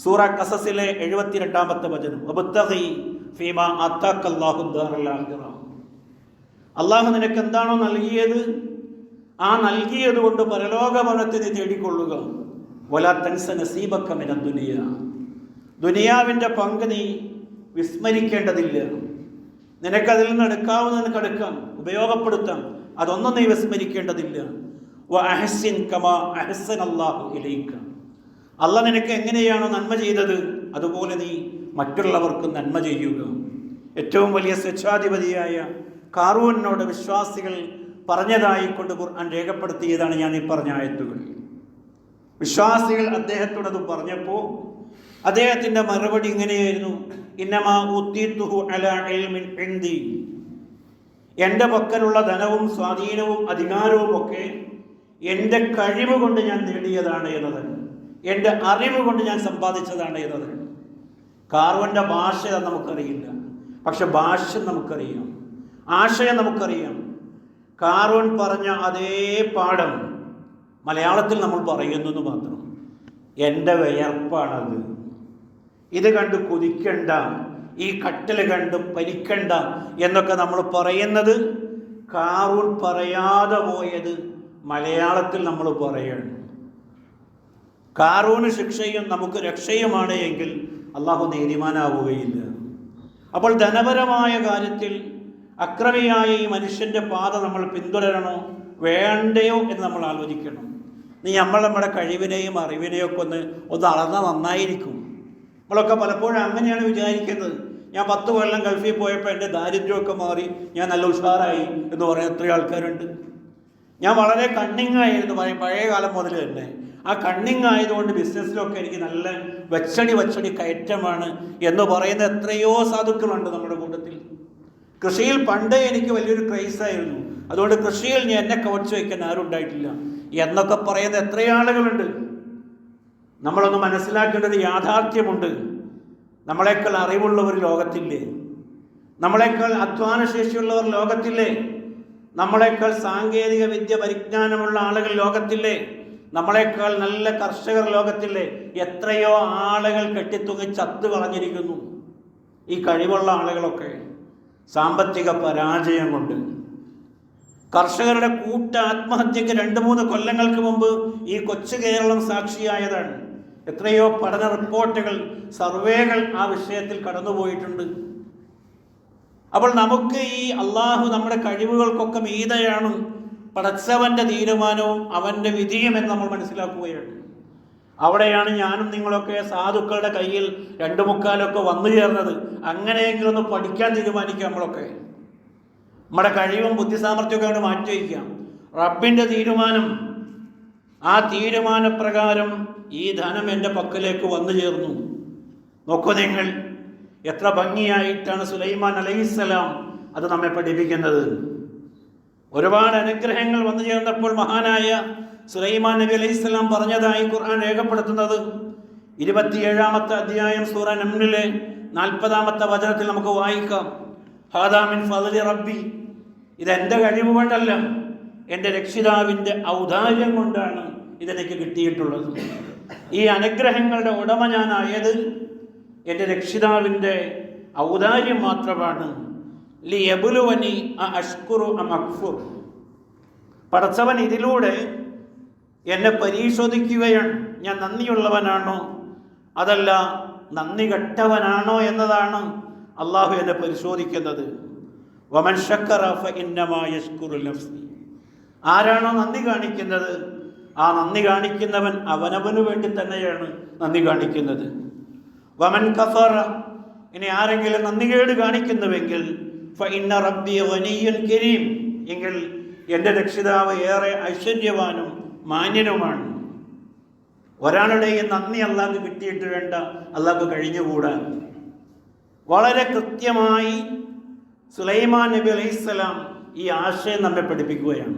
സൂറ ഖസസിലെ 72-ാമത്തെ വചനം, വബ്തഗി ഫീമാ ആതാക്കല്ലാഹു ദാറൽ ആഖിറ, അള്ളാഹു നിനക്ക് എന്താണോ നൽകിയത് ആ നൽകിയത് കൊണ്ട് പരലോകഭവനത്തിന് തേടിക്കൊള്ളുക. വലാ തൻസ നസീബക മിന ദുനിയ, ദുനിയാവിൻ്റെ പങ്ക് നീ വിസ്മരിക്കേണ്ടതില്ല. നിനക്കതിൽ നിന്ന് എടുക്കാവുന്നതിന് എടുക്കാം, ഉപയോഗപ്പെടുത്താം, അതൊന്നും നീ വിസ്മരിക്കേണ്ടതില്ല. വ അഹ്സിൻ കമാ അഹ്സനല്ലാഹു ഇലൈക, അള്ളാഹ് നിനക്ക് എങ്ങനെയാണോ നന്മ ചെയ്തത് അതുപോലെ നീ മറ്റുള്ളവർക്ക് നന്മ ചെയ്യുക. ഏറ്റവും വലിയ സ്വേച്ഛാധിപതിയായ കാറൂനോട് വിശ്വാസികൾ പറഞ്ഞതായിക്കൊണ്ട് ഖുർആൻ രേഖപ്പെടുത്തിയതാണ് ഞാൻ ഈ പറഞ്ഞ ആയത്തുകൾ. വിശ്വാസികൾ അദ്ദേഹത്തോടത് പറഞ്ഞപ്പോൾ അദ്ദേഹത്തിൻ്റെ മറുപടി ഇങ്ങനെയായിരുന്നു, ഇന്നമാ ഊതീതുഹു അലാ ഇൽമിൻ ഇൻദി, എൻ്റെ പക്കലുള്ള ധനവും സ്വാധീനവും അധികാരവും ഒക്കെ എൻ്റെ കഴിവ് കൊണ്ട് ഞാൻ നേടിയതാണ് എന്നതാണ്, എൻ്റെ അറിവ് കൊണ്ട് ഞാൻ സമ്പാദിച്ചതാണ് എന്നതാണ്. കാർവൻ്റെ ഭാഷ നമുക്കറിയില്ല, പക്ഷെ ഭാഷ്യം നമുക്കറിയാം, ആശയം നമുക്കറിയാം. കാർവൻ പറഞ്ഞ അതേ പാഠം മലയാളത്തിൽ നമ്മൾ പറയുന്നു മാത്രം. എൻ്റെ വിയർപ്പാണത്, ഇത് കണ്ട് കുതിക്കണ്ട, ഈ കട്ടിൽ കണ്ട് പരിക്കണ്ട എന്നൊക്കെ നമ്മൾ പറയുന്നത് കാറൂൻ പറയാതെ പോയത് മലയാളത്തിൽ നമ്മൾ പറയണം. കാറൂന് ശിക്ഷയും നമുക്ക് രക്ഷയുമാണ് എങ്കിൽ അള്ളാഹു നീതിമാനാവുകയില്ല. അപ്പോൾ ധനപരമായ കാര്യത്തിൽ അക്രമിയായ ഈ മനുഷ്യൻ്റെ പാത നമ്മൾ പിന്തുടരണോ വേണ്ടയോ എന്ന് നമ്മൾ ആലോചിക്കണം. നമ്മുടെ കഴിവിനെയും അറിവിനെയും ഒക്കെ ഒന്ന് അളന്നാൽ നന്നായിരിക്കും. നമ്മളൊക്കെ പലപ്പോഴും അങ്ങനെയാണ് വിചാരിക്കുന്നത്. ഞാൻ 10 കൊല്ലം ഗൾഫിൽ പോയപ്പോൾ എൻ്റെ ദാരിദ്ര്യമൊക്കെ മാറി, ഞാൻ നല്ല ഉഷാറായി എന്ന് പറയാൻ എത്രയോ ആൾക്കാരുണ്ട്. ഞാൻ വളരെ കണ്ണിങ് ആയിരുന്നു പഴയ കാലം മുതൽ തന്നെ. ആ കണ്ണിങ് ആയതുകൊണ്ട് ബിസിനസ്സിലൊക്കെ എനിക്ക് നല്ല വച്ചടി കയറ്റമാണ് എന്ന് പറയുന്ന എത്രയോ സാധുക്കളുണ്ട് നമ്മുടെ കൂട്ടത്തിൽ. കൃഷിയിൽ പണ്ടേ എനിക്ക് വലിയൊരു ക്രൈസായിരുന്നു, അതുകൊണ്ട് കൃഷിയിൽ ഞാൻ എന്നെ കവച്ചു വയ്ക്കാൻ ആരും ഉണ്ടായിട്ടില്ല എന്നൊക്കെ പറയുന്ന എത്രയോ ആളുകളുണ്ട്. നമ്മളൊന്ന് മനസ്സിലാക്കേണ്ടത് യാഥാർത്ഥ്യമുണ്ട്. നമ്മളെക്കാൾ അറിവുള്ളവർ ലോകത്തില്ലേ? നമ്മളെക്കാൾ അധ്വാനശേഷിയുള്ളവർ ലോകത്തില്ലേ? നമ്മളെക്കാൾ സാങ്കേതിക വിദ്യ പരിജ്ഞാനമുള്ള ആളുകൾ ലോകത്തില്ലേ? നമ്മളെക്കാൾ നല്ല കർഷകർ ലോകത്തില്ലേ? എത്രയോ ആളുകൾ കെട്ടിത്തൂങ്ങി ചത്തു കളഞ്ഞിരിക്കുന്നു. ഈ കഴിവുള്ള ആളുകളൊക്കെ സാമ്പത്തിക പരാജയം കൊണ്ട്. കർഷകരുടെ കൂട്ട ആത്മഹത്യക്ക് 2-3 കൊല്ലങ്ങൾക്ക് മുമ്പ് ഈ കൊച്ചു കേരളം സാക്ഷിയായതാണ്. എത്രയോ പഠന റിപ്പോർട്ടുകൾ, സർവേകൾ ആ വിഷയത്തിൽ കടന്നുപോയിട്ടുണ്ട്. അപ്പോൾ നമുക്ക് ഈ അള്ളാഹു നമ്മുടെ കഴിവുകൾക്കൊക്കെ മീതയാണ് പടച്ചവൻ്റെ തീരുമാനവും അവൻ്റെ വിധിയും എന്ന് നമ്മൾ മനസ്സിലാക്കുകയാണ്. അവിടെയാണ് ഞാനും നിങ്ങളൊക്കെ സാധുക്കളുടെ കയ്യിൽ 2/4 വന്നു ചേർന്നത്. അങ്ങനെയെങ്കിലും ഒന്ന് പഠിക്കാൻ തീരുമാനിക്കാം. നമ്മളൊക്കെ നമ്മുടെ കഴിവും ബുദ്ധിസാമർഥ്യമൊക്കെ അവിടെ മാറ്റി വയ്ക്കാം. റബ്ബിൻ്റെ തീരുമാനം, ആ തീരുമാനപ്രകാരം ഈ ധനം എൻ്റെ പക്കലേക്ക് വന്നു ചേർന്നു. നോക്കൂ നിങ്ങൾ, എത്ര ഭംഗിയായിട്ടാണ് സുലൈമാൻ അലൈഹിസ്സലാം അത് നമ്മെ പഠിപ്പിക്കുന്നത്. ഒരുപാട് അനുഗ്രഹങ്ങൾ വന്നു ചേർന്നപ്പോൾ മഹാനായ സുലൈമാൻ നബി അലൈഹിസ്സലാം പറഞ്ഞതായി ഖുർആൻ രേഖപ്പെടുത്തുന്നത് 27-ാമത്തെ അധ്യായം സൂറ നംലിലെ 40-ാമത്തെ വചനത്തിൽ നമുക്ക് വായിക്കാം. ഹാദാ മിൻ ഫദ്ലി റബ്ബി, ഇതെൻ്റെ കഴിവ് കൊണ്ടല്ല, എൻ്റെ രക്ഷിതാവിൻ്റെ ഔദാര്യം കൊണ്ടാണ് ഇതെനിക്ക് കിട്ടിയിട്ടുള്ളത്. ഈ അനുഗ്രഹങ്ങളുടെ ഉടമ ഞാനായത് എൻ്റെ രക്ഷിതാവിൻ്റെ ഔദാര്യം മാത്രമാണ്. ലിയബ്ലുവനി അഷ്കുറു അം അക്ഫുർ, പടച്ചവൻ ഇതിലൂടെ എന്നെ പരിശോധിക്കുകയാണ്. ഞാൻ നന്ദിയുള്ളവനാണോ അതല്ല നന്ദി കെട്ടവനാണോ എന്നതാണ് അള്ളാഹു എന്നെ പരിശോധിക്കുന്നത്. വമൻ ശക്കറ ഫഇന്നമാ യശ്കുറു നഫ്സി, ആരാണോ നന്ദി കാണിക്കുന്നത് ആ നന്ദി കാണിക്കുന്നവൻ അവനവന് വേണ്ടി തന്നെയാണ് നന്ദി കാണിക്കുന്നത്. വമൻ കഫറ, ഇനി ആരെങ്കിലും നന്ദികേട് കാണിക്കുന്നുവെങ്കിൽ ഫഇന്ന റബ്ബി ഗനിയ്യുൻ കരീം, എങ്കിൽ എൻ്റെ രക്ഷിതാവ് ഏറെ ഐശ്വര്യവാനും മാന്യനുമാണ്. ഒരാളുടെയും നന്ദി അള്ളാഹ്ക്ക് കിട്ടിയിട്ട് വേണ്ട അള്ളാഹ്ക്ക് കഴിഞ്ഞുകൂടാൻ. വളരെ കൃത്യമായി സുലൈമാൻ നബി അലൈഹിസ്സലാം ഈ ആശയം നമ്മെ പഠിപ്പിക്കുകയാണ്.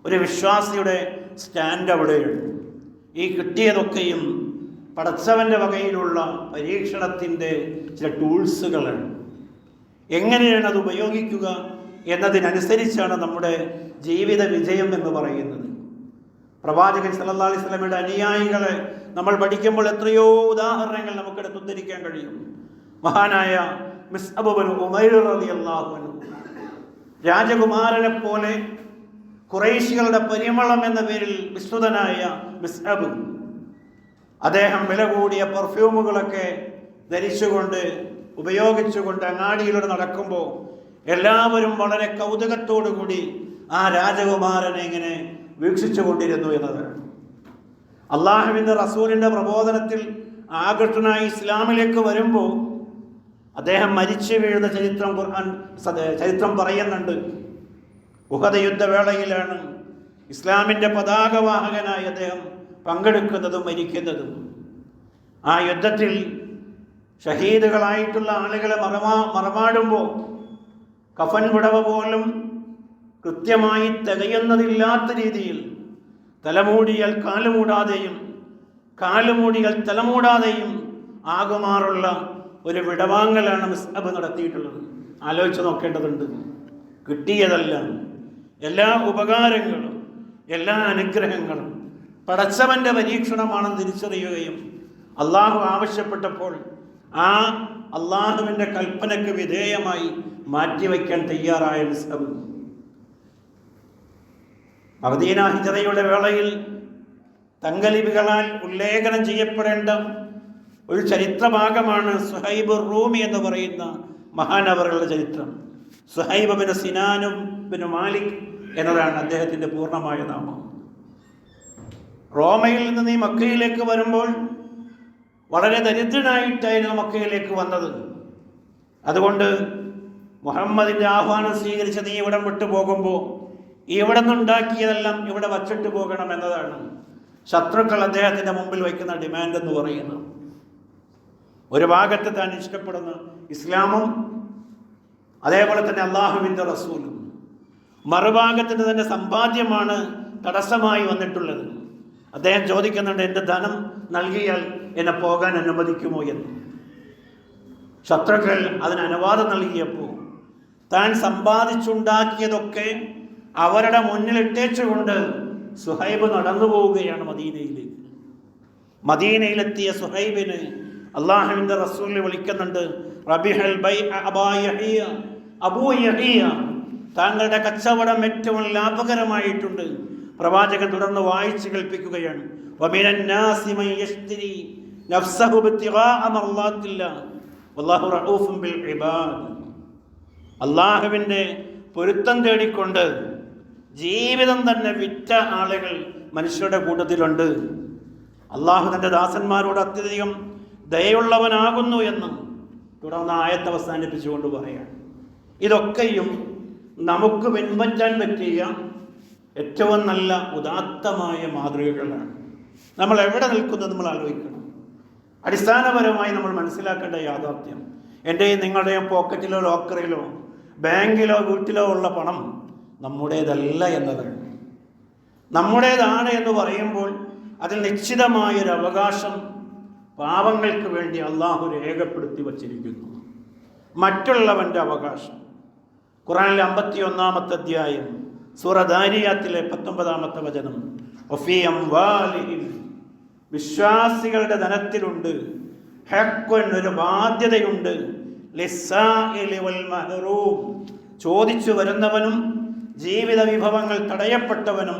ഒരു വിശ്വാസിയുടെ സ്റ്റാൻഡ് അവിടെയാണ്. ഈ കിട്ടിയതൊക്കെയും പടച്ചവൻ്റെ വകയിലുള്ള പരീക്ഷണത്തിൻ്റെ ചില ടൂൾസുകളാണ്. എങ്ങനെയാണ് അത് ഉപയോഗിക്കുക എന്നതിനനുസരിച്ചാണ് നമ്മുടെ ജീവിത വിജയം എന്ന് പറയുന്നത്. പ്രവാചകൻ സല്ലല്ലാഹു അലൈഹി വസല്ലമയുടെ അനുയായികളെ നമ്മൾ പഠിക്കുമ്പോൾ എത്രയോ ഉദാഹരണങ്ങൾ നമുക്കെടുത്ത് ഉദ്ധരിക്കാൻ കഴിയും. മഹാനായ മിസ്അബ് ഇബ്നു ഉമൈർ റളിയല്ലാഹു അൻഹു, രാജകുമാരനെ പോലെ ഖുറൈശികളുടെ പരിമളം എന്ന പേരിൽ വിസ്തുതനായ മിസ്അബ്, അദ്ദേഹം വില കൂടിയ പെർഫ്യൂമുകളൊക്കെ ധരിച്ചുകൊണ്ട് ഉപയോഗിച്ചുകൊണ്ട് അങ്ങാടിയിലൂടെ നടക്കുമ്പോൾ എല്ലാവരും വളരെ കൗതുകത്തോടു കൂടി ആ രാജകുമാരനെ ഇങ്ങനെ വീക്ഷിച്ചു കൊണ്ടിരുന്നു എന്നതാണ്. അള്ളാഹുവിൻ്റെ റസൂലിൻ്റെ പ്രബോധനത്തിൽ ആകൃഷ്ടനായി ഇസ്ലാമിലേക്ക് വരുമ്പോൾ അദ്ദേഹം മരിച്ചു വീഴുന്ന ചരിത്രം പറയുന്നുണ്ട്. ഉഹദ് യുദ്ധവേളയിലാണ് ഇസ്ലാമിൻ്റെ പതാകവാഹകനായി അദ്ദേഹം പങ്കെടുക്കുന്നതും മരിക്കുന്നതും. ആ യുദ്ധത്തിൽ ഷഹീദുകളായിട്ടുള്ള ആളുകളെ മറമാടുമ്പോൾ കഫൻ പുടവ പോലും കൃത്യമായി തികയുന്നതില്ലാത്ത രീതിയിൽ തലമൂടിയാൽ കാലുമൂടാതെയും കാലുമൂടിയാൽ തലമൂടാതെയും ആകുമാറുള്ള ഒരു വിടവാങ്ങലാണ് മിസ്അബ് നടത്തിയിട്ടുള്ളത്. ആലോചിച്ച് നോക്കേണ്ടതുണ്ട്. കിട്ടിയതെല്ലാം, എല്ലാ ഉപകാരങ്ങളും, എല്ലാ അനുഗ്രഹങ്ങളും പടച്ചവൻ്റെ പരീക്ഷണമാണെന്ന് തിരിച്ചറിയുകയും അള്ളാഹു ആവശ്യപ്പെട്ടപ്പോൾ ആ അള്ളാഹുവിൻ്റെ കൽപ്പനയ്ക്ക് വിധേയമായി മാറ്റിവെക്കാൻ തയ്യാറായ മിസ്അബ്. മദീന ഹിജ്റയുടെ വേളയിൽ തങ്കലിപികളാൽ ഉല്ലേഖനം ചെയ്യപ്പെടേണ്ട ഒരു ചരിത്രഭാഗമാണ് സുഹൈബ് റൂമി എന്ന് പറയുന്ന മഹാനവറുകളുടെ ചരിത്രം. സുഹൈബ് ബിൻ സിനാനും ബിൻ മാലിക് എന്നതാണ് അദ്ദേഹത്തിൻ്റെ പൂർണ്ണമായ നാമം. റോമയിൽ നിന്ന് നീ മക്കയിലേക്ക് വരുമ്പോൾ വളരെ ദരിദ്രനായിട്ടായിരുന്നു മക്കയിലേക്ക് വന്നത്. അതുകൊണ്ട് മുഹമ്മദിൻ്റെ ആഹ്വാനം സ്വീകരിച്ച് നീ ഇവിടം വിട്ടു പോകുമ്പോൾ ഇവിടെ നിന്നുണ്ടാക്കിയതെല്ലാം ഇവിടെ വച്ചിട്ട് പോകണം എന്നതാണ് ശത്രുക്കൾ അദ്ദേഹത്തിൻ്റെ മുമ്പിൽ വയ്ക്കുന്ന ഡിമാൻഡ് എന്ന് പറയുന്നത്. ഒരു ഭാഗത്ത് താൻ ഇഷ്ടപ്പെടുന്ന ഇസ്ലാമും അതേപോലെ തന്നെ അള്ളാഹുവിൻ്റെ റസൂലും, മറുഭാഗത്തിന് തന്നെ സമ്പാദ്യമാണ് തടസ്സമായി വന്നിട്ടുള്ളത്. അദ്ദേഹം ചോദിക്കുന്നുണ്ട്, എൻ്റെ ധനം നൽകിയാൽ എന്നെ പോകാൻ അനുവദിക്കുമോ എന്ന്. ശത്രുക്കൾ അതിന് അനുവാദം നൽകിയപ്പോൾ താൻ സമ്പാദിച്ചുണ്ടാക്കിയതൊക്കെ അവരുടെ മുന്നിലിട്ടേച്ചുകൊണ്ട് സുഹൈബ് നടന്നു പോവുകയാണ് മദീനയിലേക്ക്. മദീനയിലെത്തിയ സുഹൈബിന് അള്ളാഹുവിൻ്റെ റസൂൽ വിളിക്കുന്നുണ്ട്, റബിഹൽ ബൈ അബാ യഹിയ, അബൂ യഹിയ, താങ്കളുടെ കച്ചവടം ഏറ്റവും ലാഭകരമായിട്ടുണ്ട്. പ്രവാചകൻ തുടർന്ന് വായിച്ച് കേൾപ്പിക്കുകയാണ്, വമിനൻ നാസി മൻ യശ്തരി നഫ്സഹു ബിത്തിഗാഅ മർളാത്തില്ലാഹ് വല്ലാഹു റഊഫുൻ ബിൽ ഇബാദ്. അള്ളാഹുവിൻ്റെ പൊരുത്തം തേടിക്കൊണ്ട് ജീവിതം തന്നെ വിറ്റ ആളുകൾ മനുഷ്യരുടെ കൂട്ടത്തിലുണ്ട്. അള്ളാഹു തൻ്റെ ദാസന്മാരോട് അത്യധികം ദയയുള്ളവനാകുന്നു എന്നും തുടർന്ന് ആയത്ത് അവസാനിപ്പിച്ചുകൊണ്ട് പറയാം. ഇതൊക്കെയും നമുക്ക് പിൻപറ്റാൻ പറ്റിയ ഏറ്റവും നല്ല ഉദാത്തമായ മാതൃകകളാണ്. നമ്മൾ എവിടെ നിൽക്കുന്നത് നമ്മൾ ആലോചിക്കണം. അടിസ്ഥാനപരമായി നമ്മൾ മനസ്സിലാക്കേണ്ട യാഥാർത്ഥ്യം, എൻ്റെയും നിങ്ങളുടെയും പോക്കറ്റിലോ ലോക്കറിലോ ബാങ്കിലോ വീട്ടിലോ ഉള്ള പണം നമ്മുടേതല്ല എന്നതാണ്. നമ്മുടേതാണ് എന്ന് പറയുമ്പോൾ അതിൽ നിശ്ചിതമായൊരു അവകാശം പാവങ്ങൾക്ക് വേണ്ടി അള്ളാഹു രേഖപ്പെടുത്തി വച്ചിരിക്കുന്നു. മറ്റുള്ളവൻ്റെ അവകാശം ഖുർആനിലെ 51-ാമത്തെ അധ്യായം സൂറ ദാരിയാത്തിലെ 19-ാമത്തെ വചനം, വഫീ അംവാലിഹിം, വിശ്വാസികളുടെ ധനത്തിലുണ്ട് ഹഖ്വൻ, ഒരു ബാധ്യതയുണ്ട്, ലിസ്സാഇലി വൽ മഹ്റൂം, ചോദിച്ചു വരുന്നവനും ജീവിത വിഭവങ്ങൾ തടയപ്പെട്ടവനും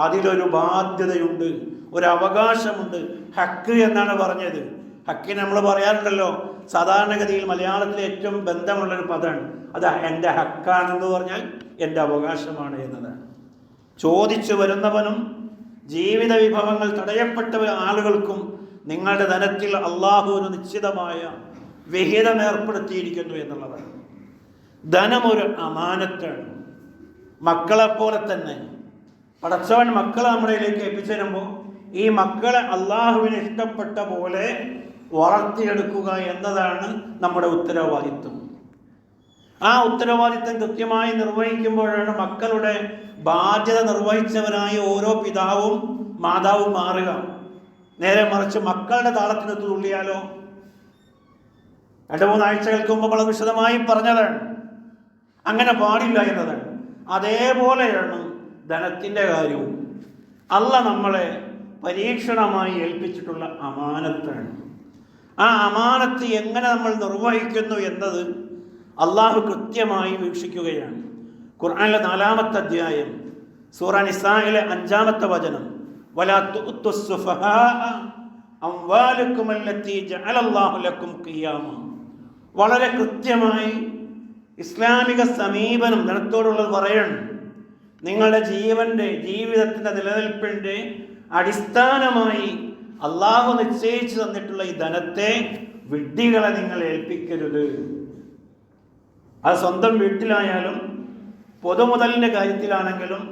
അതിലൊരു ബാധ്യതയുണ്ട്, ഒരു അവകാശമുണ്ട്. ഹക്ക് എന്നാണ് പറഞ്ഞത്. ഹക്കിന് നമ്മൾ പറയാറുണ്ടല്ലോ, സാധാരണഗതിയിൽ മലയാളത്തിലെ ഏറ്റവും ബന്ധമുള്ളൊരു പദമാണ് അത് എൻ്റെ ഹക്കാണെന്ന് പറഞ്ഞാൽ എൻ്റെ അവകാശമാണ് എന്നതാണ്. ചോദിച്ചു വരുന്നവനും ജീവിത വിഭവങ്ങൾ തടയപ്പെട്ട ആളുകൾക്കും നിങ്ങളുടെ ധനത്തിൽ അള്ളാഹു ഒരു നിശ്ചിതമായ വിഹിതം ഏർപ്പെടുത്തിയിരിക്കുന്നു എന്നുള്ളതാണ്. ധനം ഒരു അമാനത്താണ്. മക്കളെപ്പോലെ തന്നെ പടച്ചവൻ മക്കളെ നമ്മളിലേക്ക് എത്തിച്ചേരുമ്പോൾ ഈ മക്കളെ അള്ളാഹുവിന് ഇഷ്ടപ്പെട്ട പോലെ വളർത്തിയെടുക്കുക എന്നതാണ് നമ്മുടെ ഉത്തരവാദിത്വം. ആ ഉത്തരവാദിത്വം കൃത്യമായി നിർവഹിക്കുമ്പോഴാണ് മക്കളുടെ ബാധ്യത നിർവഹിച്ചവരായ ഓരോ പിതാവും മാതാവും മാറുക. നേരെ മറിച്ച് മക്കളുടെ താളത്തിന് തുള്ളിയാലോ? 2-3 ആഴ്ചകൾക്ക് മുമ്പ് വളരെ വിശദമായി പറഞ്ഞതാണ്, അങ്ങനെ പാടില്ല എന്നതാണ്. അതേപോലെയാണ് ധനത്തിൻ്റെ കാര്യവും. അള്ളാഹ് നമ്മളെ പരീക്ഷണമായി ഏൽപ്പിച്ചിട്ടുള്ള അമാനത്താണ്. ആ അമാനത്ത് എങ്ങനെ നമ്മൾ നിർവഹിക്കുന്നു എന്നത് അള്ളാഹു കൃത്യമായി വീക്ഷിക്കുകയാണ്. ഖുർആനിലെ 4-ാമത്തെ അധ്യായം സൂറ നിസായിലെ 5-ാമത്തെ വചനം, വലാ തുഅ്തു സുഫഹാഅ അംവാലക്കും അല്ലത്തി ജഅലല്ലാഹു ലക്കും ഖിയാമ. വളരെ കൃത്യമായി ഇസ്ലാമിക സമീപനം ധനത്തോടുള്ളത് പറയണം. നിങ്ങളുടെ ജീവിതത്തിൻ്റെ നിലനിൽപ്പിൻ്റെ അടിസ്ഥാനമായി അള്ളാഹു നിശ്ചയിച്ചു തന്നിട്ടുള്ള ഈ ധനത്തെ വിഡ്ഢികളെ നിങ്ങൾ ഏൽപ്പിക്കരുത്. അത് സ്വന്തം വീട്ടിലായാലും പൊതുമുതലിൻ്റെ കാര്യത്തിലാണെങ്കിലും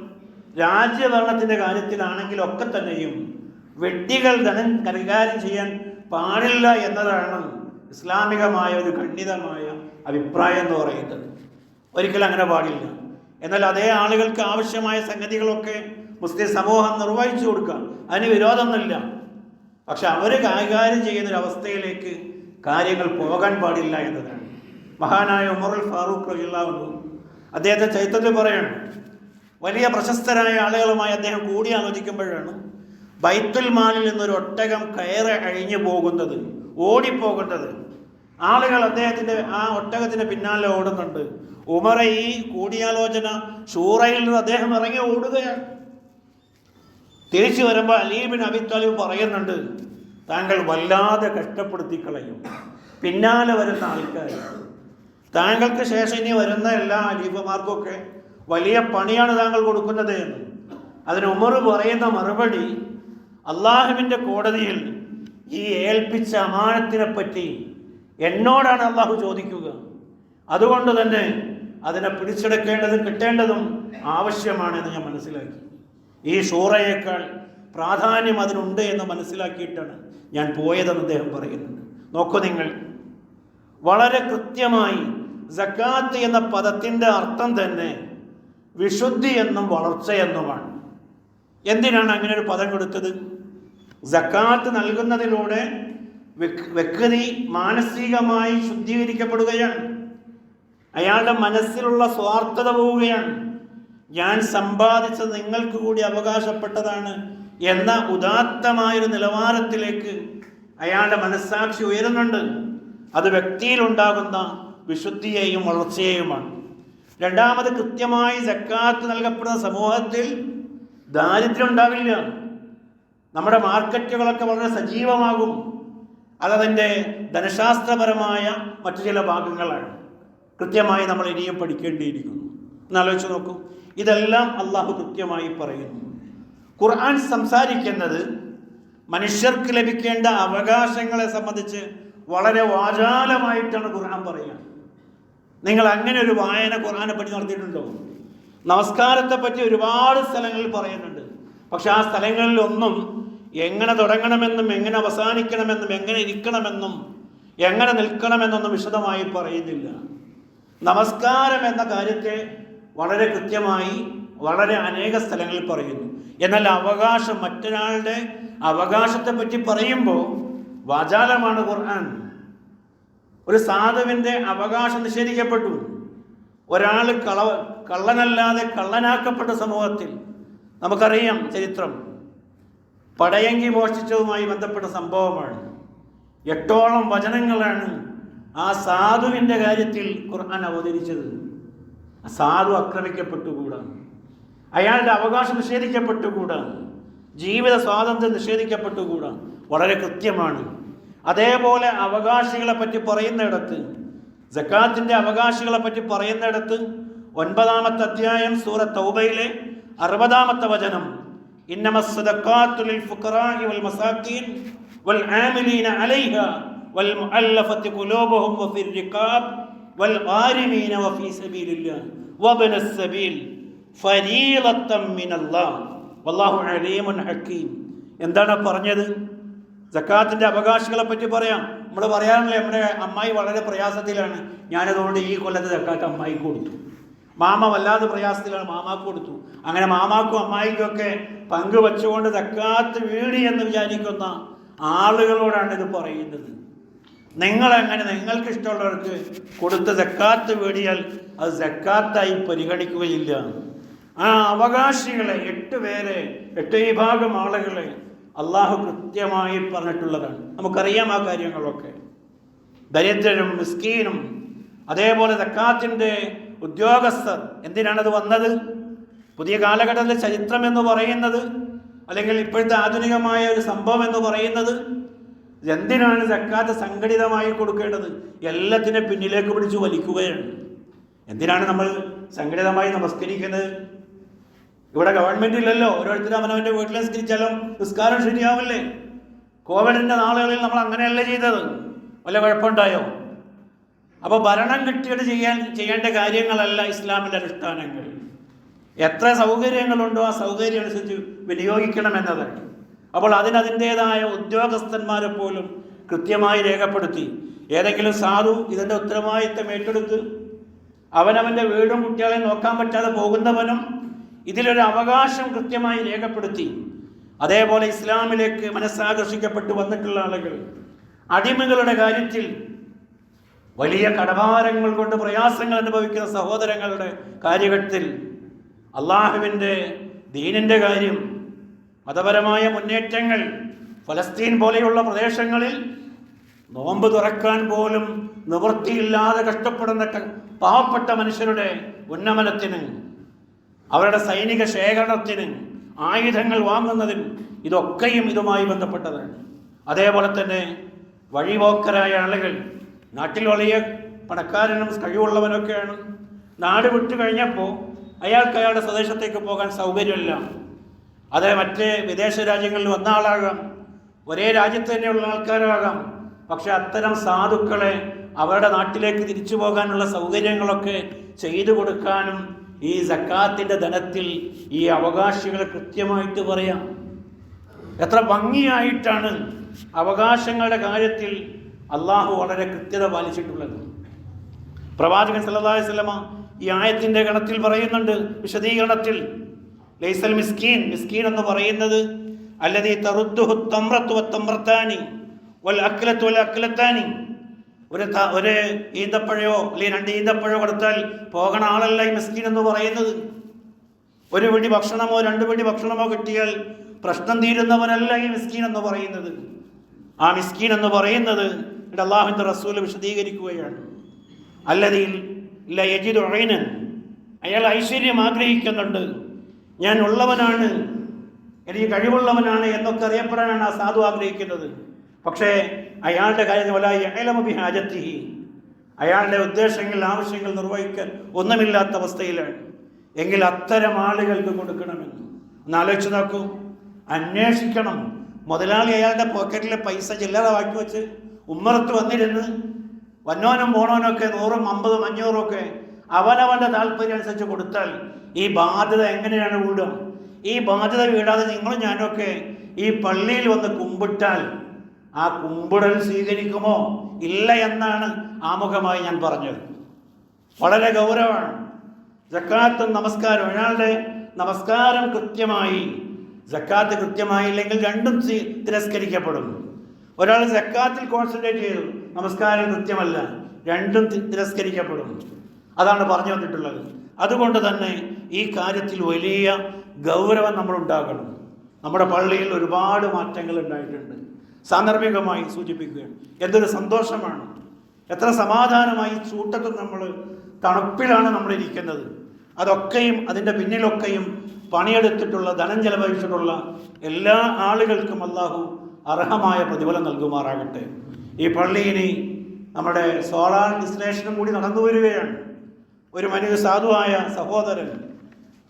രാജ്യഭരണത്തിൻ്റെ കാര്യത്തിലാണെങ്കിലും ഒക്കെ തന്നെയും വിഡ്ഢികൾ ധനം കൈകാര്യം ചെയ്യാൻ പാടില്ല എന്നതാണ് ഇസ്ലാമികമായ ഒരു ഖണ്ഡിതമായ അഭിപ്രായം എന്ന് പറയുന്നത്. ഒരിക്കലും അങ്ങനെ പാടില്ല. എന്നാൽ അതേ ആളുകൾക്ക് ആവശ്യമായ സംഗതികളൊക്കെ മുസ്ലിം സമൂഹം നിർവഹിച്ചു കൊടുക്കുക, അതിന് വിരോധമൊന്നുമില്ല. പക്ഷെ അവർ കൈകാര്യം ചെയ്യുന്നൊരവസ്ഥയിലേക്ക് കാര്യങ്ങൾ പോകാൻ പാടില്ല എന്നതാണ്. മഹാനായ ഉമറുൽ ഫാറൂഖ് റളിയല്ലാഹു അൻഹു അദ്ദേഹത്തെ ചരിത്രത്തിൽ പറയണം, വലിയ പ്രശസ്തരായ ആളുകളുമായി അദ്ദേഹം കൂടിയാലോചിക്കുമ്പോഴാണ് ബൈത്തുൽ മാലിൽ നിന്നൊരു ഒട്ടകം കയറി അഴിഞ്ഞു പോകുന്നത്, ഓടിപ്പോകുന്നത്. ആളുകൾ അദ്ദേഹത്തിൻ്റെ ആ ഒട്ടകത്തിൻ്റെ പിന്നാലെ ഓടുന്നുണ്ട്. ഉമറെ ഈ കൂടിയാലോചന ഷൂറയിൽ നിന്ന് അദ്ദേഹം ഇറങ്ങി ഓടുകയാണ്. തിരിച്ചു വരുമ്പോൾ അലി ബിൻ അബി താലിബ് പറയുന്നുണ്ട്, താങ്കൾ വല്ലാതെ കഷ്ടപ്പെടുത്തി കളയും പിന്നാലെ വരുന്ന ആൾക്കാർ. താങ്കൾക്ക് ശേഷം ഇനി വരുന്ന എല്ലാ അലീഫമാർക്കൊക്കെ വലിയ പണിയാണ് താങ്കൾ കൊടുക്കുന്നത് എന്ന്. അതിന് ഉമർ പറയുന്ന മറുപടി, അള്ളാഹുവിൻ്റെ കോടതിയിൽ ഈ ഏൽപ്പിച്ച അമാനത്തിനെ പറ്റി എന്നോടാണ് അള്ളാഹു ചോദിക്കുക. അതുകൊണ്ട് തന്നെ അതിനെ പിടിച്ചെടുക്കേണ്ടതും കിട്ടേണ്ടതും ആവശ്യമാണെന്ന് ഞാൻ മനസ്സിലാക്കി. ഈ ഷൂറയേക്കാൾ പ്രാധാന്യം അതിനുണ്ട് എന്ന് മനസ്സിലാക്കിയിട്ടാണ് ഞാൻ പോയതെന്ന് അദ്ദേഹം പറയുന്നുണ്ട്. നോക്കൂ നിങ്ങൾ, വളരെ കൃത്യമായി സക്കാത്ത് എന്ന പദത്തിൻ്റെ അർത്ഥം തന്നെ വിശുദ്ധി എന്നും വളർച്ചയെന്നുമാണ്. എന്തിനാണ് അങ്ങനെ ഒരു പദം കൊടുത്തത്? സക്കാത്ത് നൽകുന്നതിലൂടെ വ്യക്തി മാനസികമായി ശുദ്ധീകരിക്കപ്പെടുകയാണ്. അയാളുടെ മനസ്സിലുള്ള സ്വാർത്ഥത പോവുകയാണ്. ഞാൻ സമ്പാദിച്ചത് നിങ്ങൾക്ക് കൂടി അവകാശപ്പെട്ടതാണ് എന്ന ഉദാത്തമായൊരു നിലവാരത്തിലേക്ക് അയാളുടെ മനസ്സാക്ഷി ഉയരുന്നുണ്ട്. അത് വ്യക്തിയിലുണ്ടാകുന്ന വിശുദ്ധിയെയും വളർച്ചയെയുമാണ്. രണ്ടാമത്, കൃത്യമായി സക്കാത്ത് നൽകപ്പെടുന്ന സമൂഹത്തിൽ ദാരിദ്ര്യം ഉണ്ടാവില്ല. നമ്മുടെ മാർക്കറ്റുകളൊക്കെ വളരെ സജീവമാകും. അതതിൻ്റെ ധനശാസ്ത്രപരമായ മറ്റു ചില ഭാഗങ്ങളാണ്. കൃത്യമായി നമ്മൾ ഇനിയും പഠിക്കേണ്ടിയിരിക്കുന്നു. എന്നാലോചിച്ച് നോക്കൂ, ഇതെല്ലാം അള്ളാഹു കൃത്യമായി പറയുന്നു. ഖുർആൻ സംസാരിക്കുന്നത് മനുഷ്യർക്ക് ലഭിക്കേണ്ട അവകാശങ്ങളെ സംബന്ധിച്ച് വളരെ വാചാലമായിട്ടാണ് ഖുർആൻ പറയുക. നിങ്ങൾ അങ്ങനെ ഒരു വായന ഖുർആനെ പറ്റി നടത്തിയിട്ടുണ്ടോ? നമസ്കാരത്തെ പറ്റി ഒരുപാട് സ്ഥലങ്ങളിൽ പറയുന്നുണ്ട്. പക്ഷെ ആ സ്ഥലങ്ങളിലൊന്നും എങ്ങനെ തുടങ്ങണമെന്നും എങ്ങനെ അവസാനിക്കണമെന്നും എങ്ങനെ ഇരിക്കണമെന്നും എങ്ങനെ നിൽക്കണമെന്നൊന്നും വിശദമായി പറയുന്നില്ല. നമസ്കാരം എന്ന കാര്യത്തെ വളരെ കൃത്യമായി വളരെ അനേക സ്ഥലങ്ങളിൽ പറയുന്നു. എന്നാൽ അവകാശം, മറ്റൊരാളുടെ അവകാശത്തെ പറ്റി പറയുമ്പോൾ വാചാലമാണ് ഖുർആൻ. ഒരു സാധുവിൻ്റെ അവകാശം നിഷേധിക്കപ്പെട്ടു. ഒരാൾ കള്ളനല്ലാതെ കള്ളനാക്കപ്പെട്ട സമൂഹത്തിൽ നമുക്കറിയാം ചരിത്രം. പടയങ്കി മോഷ്ടിച്ചതുമായി ബന്ധപ്പെട്ട സംഭവമാണ്. 8ഓളം വചനങ്ങളാണ് ആ സാധുവിൻ്റെ കാര്യത്തിൽ ഖുർആൻ അവതരിച്ചത്. സാധു ആക്രമിക്കപ്പെട്ടുകൂടാ, അയാളുടെ അവകാശം നിഷേധിക്കപ്പെട്ടുകൂടാ, ജീവിത സ്വാതന്ത്ര്യം നിഷേധിക്കപ്പെട്ടുകൂടാ. വളരെ കൃത്യമാണ്. അതേപോലെ അവകാശികളെ പറ്റി പറയുന്നിടത്ത്, സക്കാത്തിൻ്റെ അവകാശികളെ പറ്റി പറയുന്നിടത്ത് 9-ാമത്തെ അധ്യായം സൂറത്ത് തൗബയിലെ 60-ാമത്തെ വചനം, ഇന്നമസ്സദഖാത്തു ലിൽ ഫുഖറാഇ വൽ മസാകീൻ വൽ ആമിലീന അലൈഹാ വൽ മുഅല്ലഫത്തി ഖുലൂബുഹും വഫിർ റിഖാബ് വൽ ഗാരിമീന വഫീ സബീലില്ലാഹ് വബ്നസ് സബീൽ ഫരീളത്തൻ മിനല്ലാഹ് വല്ലാഹു അലീമുൻ ഹകീം. എന്താണ് പറഞ്ഞത്? സക്കാത്തിൻ്റെ അവകാശികളെ പറ്റി പറയാം. നമ്മൾ പറയാറില്ലേ, നമ്മുടെ അമ്മായി വളരെ പ്രയാസത്തിലാണ്, ഞാനതുകൊണ്ട് ഈ കൊല്ലത്തെ സക്കാത്ത് അമ്മായിക്ക് കൊടുത്തു. മാമ വല്ലാതെ പ്രയാസത്തിലാണ്, മാമാക്ക് കൊടുത്തു. അങ്ങനെ മാമാക്കും അമ്മായിക്കും ഒക്കെ പങ്കുവെച്ചുകൊണ്ട് സക്കാത്ത് വീടി എന്ന് വിചാരിക്കുന്ന ആളുകളോടാണ് ഇത് പറയുന്നത്. നിങ്ങളെങ്ങനെ നിങ്ങൾക്ക് ഇഷ്ടമുള്ളവർക്ക് കൊടുത്ത് സക്കാത്ത് വീടിയാൽ അത് സക്കാത്തായി പരിഗണിക്കുകയില്ല. ആ അവകാശികളെ 8 പേരെ, 8 വിഭാഗം ആളുകളെ അള്ളാഹു കൃത്യമായി പറഞ്ഞിട്ടുള്ളതാണ്. നമുക്കറിയാം ആ കാര്യങ്ങളൊക്കെ. ദരിദ്രരും മിസ്കീനും അതേപോലെ സക്കാത്തിൻ്റെ ഉദ്യോഗസ്ഥർ. എന്തിനാണത് വന്നത്? പുതിയ കാലഘട്ടത്തിലെ ചരിത്രം എന്ന് പറയുന്നത്, അല്ലെങ്കിൽ ഇപ്പോഴത്തെ ആധുനികമായ ഒരു സംഭവം എന്ന് പറയുന്നത്, എന്തിനാണ് സക്കാത്ത് സംഘടിതമായി കൊടുക്കേണ്ടത്? എല്ലാത്തിനും പിന്നിലേക്ക് പിടിച്ച് വലിക്കുകയാണ്. എന്തിനാണ് നമ്മൾ സംഘടിതമായി നമസ്കരിക്കുന്നത്? ഇവിടെ ഗവൺമെന്റ് ഇല്ലല്ലോ. ഓരോരുത്തരും അവനവൻ്റെ വീട്ടിൽ നിസ്കരിച്ചാലും നിസ്കാരം ശരിയാവില്ലേ? കോവിഡിൻ്റെ നാളുകളിൽ നമ്മൾ അങ്ങനെയല്ല ചെയ്തത്. വല്ല കുഴപ്പമുണ്ടായോ? അപ്പോൾ ഭരണം കിട്ടിയിട്ട് ചെയ്യേണ്ട കാര്യങ്ങളല്ല ഇസ്ലാമിൻ്റെ അനുഷ്ഠാനങ്ങൾ. എത്ര സൗകര്യങ്ങളുണ്ടോ ആ സൗകര്യം അനുസരിച്ച് വിനിയോഗിക്കണമെന്നതാണ്. അപ്പോൾ അതിനതിൻ്റേതായ ഉദ്യോഗസ്ഥന്മാരെ പോലും കൃത്യമായി രേഖപ്പെടുത്തി. ഏതെങ്കിലും സാധു ഇതിൻ്റെ ഉത്തരവാദിത്തം ഏറ്റെടുത്ത് അവനവൻ്റെ വീടും കുട്ടികളെ നോക്കാൻ പറ്റാതെ പോകുന്നവനും ഇതിലൊരു അവകാശം കൃത്യമായി രേഖപ്പെടുത്തി. അതേപോലെ ഇസ്ലാമിലേക്ക് മനസ്സാകർഷിക്കപ്പെട്ടു വന്നിട്ടുള്ള ആളുകൾ, അടിമകളുടെ കാര്യത്തിൽ വലിയ കടഭാരങ്ങൾ കൊണ്ട് പ്രയാസങ്ങൾ അനുഭവിക്കുന്ന സഹോദരങ്ങളുടെ കാര്യത്തിൽ, അള്ളാഹുവിൻ്റെ ദീനിൻ്റെ കാര്യം, മതപരമായ മുന്നേറ്റങ്ങൾ, ഫലസ്തീൻ പോലെയുള്ള പ്രദേശങ്ങളിൽ നോമ്പ് തുറക്കാൻ പോലും നിവൃത്തിയില്ലാതെ കഷ്ടപ്പെടുന്ന പാവപ്പെട്ട മനുഷ്യരുടെ ഉന്നമനത്തിന്, അവരുടെ സൈനിക ശേഖരണത്തിന്, ആയുധങ്ങൾ വാങ്ങുന്നതിന്, ഇതൊക്കെയും ഇതുമായി ബന്ധപ്പെട്ടതാണ്. അതേപോലെ തന്നെ വഴിപോക്കരായ ആളുകൾ, നാട്ടിൽ വലിയ പണക്കാരനും കഴിവുള്ളവനൊക്കെയാണ്, നാട് വിട്ടു കഴിഞ്ഞപ്പോൾ അയാൾക്ക് അയാളുടെ സ്വദേശത്തേക്ക് പോകാൻ സൗകര്യമില്ല. അത് മറ്റ് വിദേശ രാജ്യങ്ങളിൽ വന്ന ആളാകാം, ഒരേ രാജ്യത്ത് തന്നെയുള്ള ആൾക്കാരാകാം. പക്ഷെ അത്തരം സാധുക്കളെ അവരുടെ നാട്ടിലേക്ക് തിരിച്ചു പോകാനുള്ള സൗകര്യങ്ങളൊക്കെ ചെയ്തു കൊടുക്കാനും ഈ സക്കാത്തിൻ്റെ ധനത്തിൽ ഈ അവകാശികളെ കൃത്യമായിട്ട് പറയാം. എത്ര ഭംഗിയായിട്ടാണ് അവകാശങ്ങളുടെ കാര്യത്തിൽ അള്ളാഹു വളരെ കൃത്യത പാലിച്ചിട്ടുള്ളത്. പ്രവാചകൻ സല്ലല്ലാഹു അലൈഹി വസല്ലമ ഈ ആയത്തിൻ്റെ ഗണത്തിൽ പറയുന്നുണ്ട്, വിശദീകരണത്തിൽ, ലൈസൽ മിസ്കീൻ, മിസ്കീൻ എന്ന് പറയുന്നത് അല്ലദീ തറുദ്ദുഹു തംറത്തു വത്തംറത്താനി വൽ അക്ലത്തു വൽ അക്ലത്താനി, ഒരു ഈന്തപ്പഴയോ അല്ലെങ്കിൽ 2 ഈന്തപ്പഴോ കൊടുത്താൽ പോകണ ആളല്ല ഈ മിസ്കീൻ എന്ന് പറയുന്നത്. ഒരു പിടി ഭക്ഷണമോ 2 പിടി ഭക്ഷണമോ കിട്ടിയാൽ പ്രശ്നം തീരുന്നവനല്ല ഈ മിസ്കീൻ എന്ന് പറയുന്നത്. ആ മിസ്കീൻ എന്ന് പറയുന്നത് അല്ലാഹുവിൻ്റെ റസൂൽ വിശദീകരിക്കുകയാണ്. അല്ലദീ ലാ യജിദു ഐനൻ, അയാൾ ഐശ്വര്യം ആഗ്രഹിക്കുന്നുണ്ട്, ഞാൻ ഉള്ളവനാണ്, എനിക്ക് കഴിവുള്ളവനാണ് എന്നൊക്കെ അറിയപ്പെടാനാണ് ആ സാധു ആഗ്രഹിക്കുന്നത്. പക്ഷേ അയാളുടെ കാര്യം വലാ യഅലമു ബിഹാജത്തിഹി, അയാളുടെ ഉദ്ദേശങ്ങൾ ആവശ്യങ്ങൾ നിർവഹിക്കാൻ ഒന്നുമില്ലാത്ത അവസ്ഥയിലാണ്. എങ്കിൽ അത്തരം ആളുകൾക്ക് കൊടുക്കണമെന്ന് ഒന്ന് ആലോചിച്ച് നോക്കൂ, അന്വേഷിക്കണം. മുതലാളി അയാളുടെ പോക്കറ്റിലെ പൈസ ചില്ലറ വാക്കി വെച്ച് ഉമ്മറത്ത് വന്നിരുന്ന് വന്നോനും പോണോനൊക്കെ 100, 50, 500 ഒക്കെ അവനവൻ്റെ താല്പര്യം അനുസരിച്ച് കൊടുത്താൽ ഈ ബാധ്യത എങ്ങനെയാണ് വീടുക? ഈ ബാധ്യത വീടാതെ നിങ്ങളും ഞാനൊക്കെ ഈ പള്ളിയിൽ വന്ന് കുമ്പിട്ടാൽ ആ കുമ്പിടൽ സ്വീകരിക്കുമോ? ഇല്ല എന്നാണ് ആമുഖമായി ഞാൻ പറഞ്ഞത്. വളരെ ഗൗരവമാണ് സക്കാത്തും നമസ്കാരം. ഒരാളുടെ നമസ്കാരം കൃത്യമായി, സക്കാത്ത് കൃത്യമായില്ലെങ്കിൽ രണ്ടും തിരസ്കരിക്കപ്പെടും. ഒരാൾ സക്കാത്തിൽ കോൺസെൻട്രേറ്റ് ചെയ്തു, നമസ്കാരം കൃത്യമല്ല, രണ്ടും തിരസ്കരിക്കപ്പെടും. അതാണ് പറഞ്ഞു വന്നിട്ടുള്ളത്. അതുകൊണ്ട് തന്നെ ഈ കാര്യത്തിൽ വലിയ ഗൗരവം നമ്മളുണ്ടാകണം. നമ്മുടെ പള്ളിയിൽ ഒരുപാട് മാറ്റങ്ങൾ ഉണ്ടായിട്ടുണ്ട്. സാന്ദർഭികമായി സൂചിപ്പിക്കുകയാണ്. എന്തൊരു സന്തോഷമാണ്, എത്ര സമാധാനമായി ചൂട്ടത്തും നമ്മൾ തണുപ്പിലാണ് നമ്മളിരിക്കുന്നത്. അതൊക്കെയും അതിൻ്റെ പിന്നിലൊക്കെയും പണിയെടുത്തിട്ടുള്ള, ധനം ചെലവഴിച്ചിട്ടുള്ള എല്ലാ ആളുകൾക്കും അല്ലാഹു അർഹമായ പ്രതിഫലം നൽകുമാറാകട്ടെ. ഈ പള്ളിയിനി നമ്മുടെ സോളാർ ഇൻസ്റ്റലേഷനും കൂടി നടന്നു വരികയാണ്. ഒരു സാധുവായ സഹോദരൻ,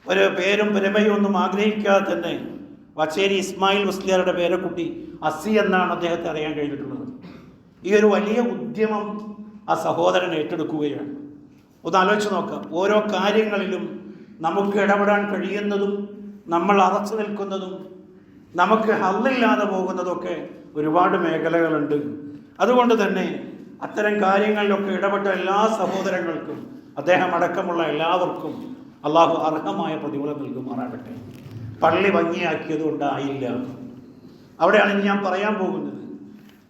ഒരു പേരും പെരുമയും ഒന്നും ആഗ്രഹിക്കാതെ തന്നെ വച്ചേരി ഇസ്മായിൽ മുസ്ലിയാരുടെ പേരക്കുട്ടി അസി എന്നാണ് അദ്ദേഹത്തെ അറിയാൻ കഴിഞ്ഞിട്ടുള്ളത്. ഈ ഒരു വലിയ ഉദ്യമം ആ സഹോദരൻ ഏറ്റെടുക്കുകയാണ്. ഒന്ന് ആലോചിച്ച് നോക്കാം, ഓരോ കാര്യങ്ങളിലും നമുക്ക് ഇടപെടാൻ കഴിയുന്നതും നമ്മൾ അറച്ചു നിൽക്കുന്നതും നമുക്ക് ഹല്ലില്ലാതെ പോകുന്നതൊക്കെ ഒരുപാട് മേഖലകളുണ്ട്. അതുകൊണ്ട് തന്നെ അത്തരം കാര്യങ്ങളിലൊക്കെ ഇടപെട്ട എല്ലാ സഹോദരങ്ങൾക്കും, അദ്ദേഹം അടക്കമുള്ള എല്ലാവർക്കും അള്ളാഹു അർഹമായ പ്രതിഫലം നൽകുമാറാകട്ടെ. പള്ളി ഭംഗിയാക്കിയത് കൊണ്ടായില്ല. അവിടെയാണ് ഇനി ഞാൻ പറയാൻ പോകുന്നത്.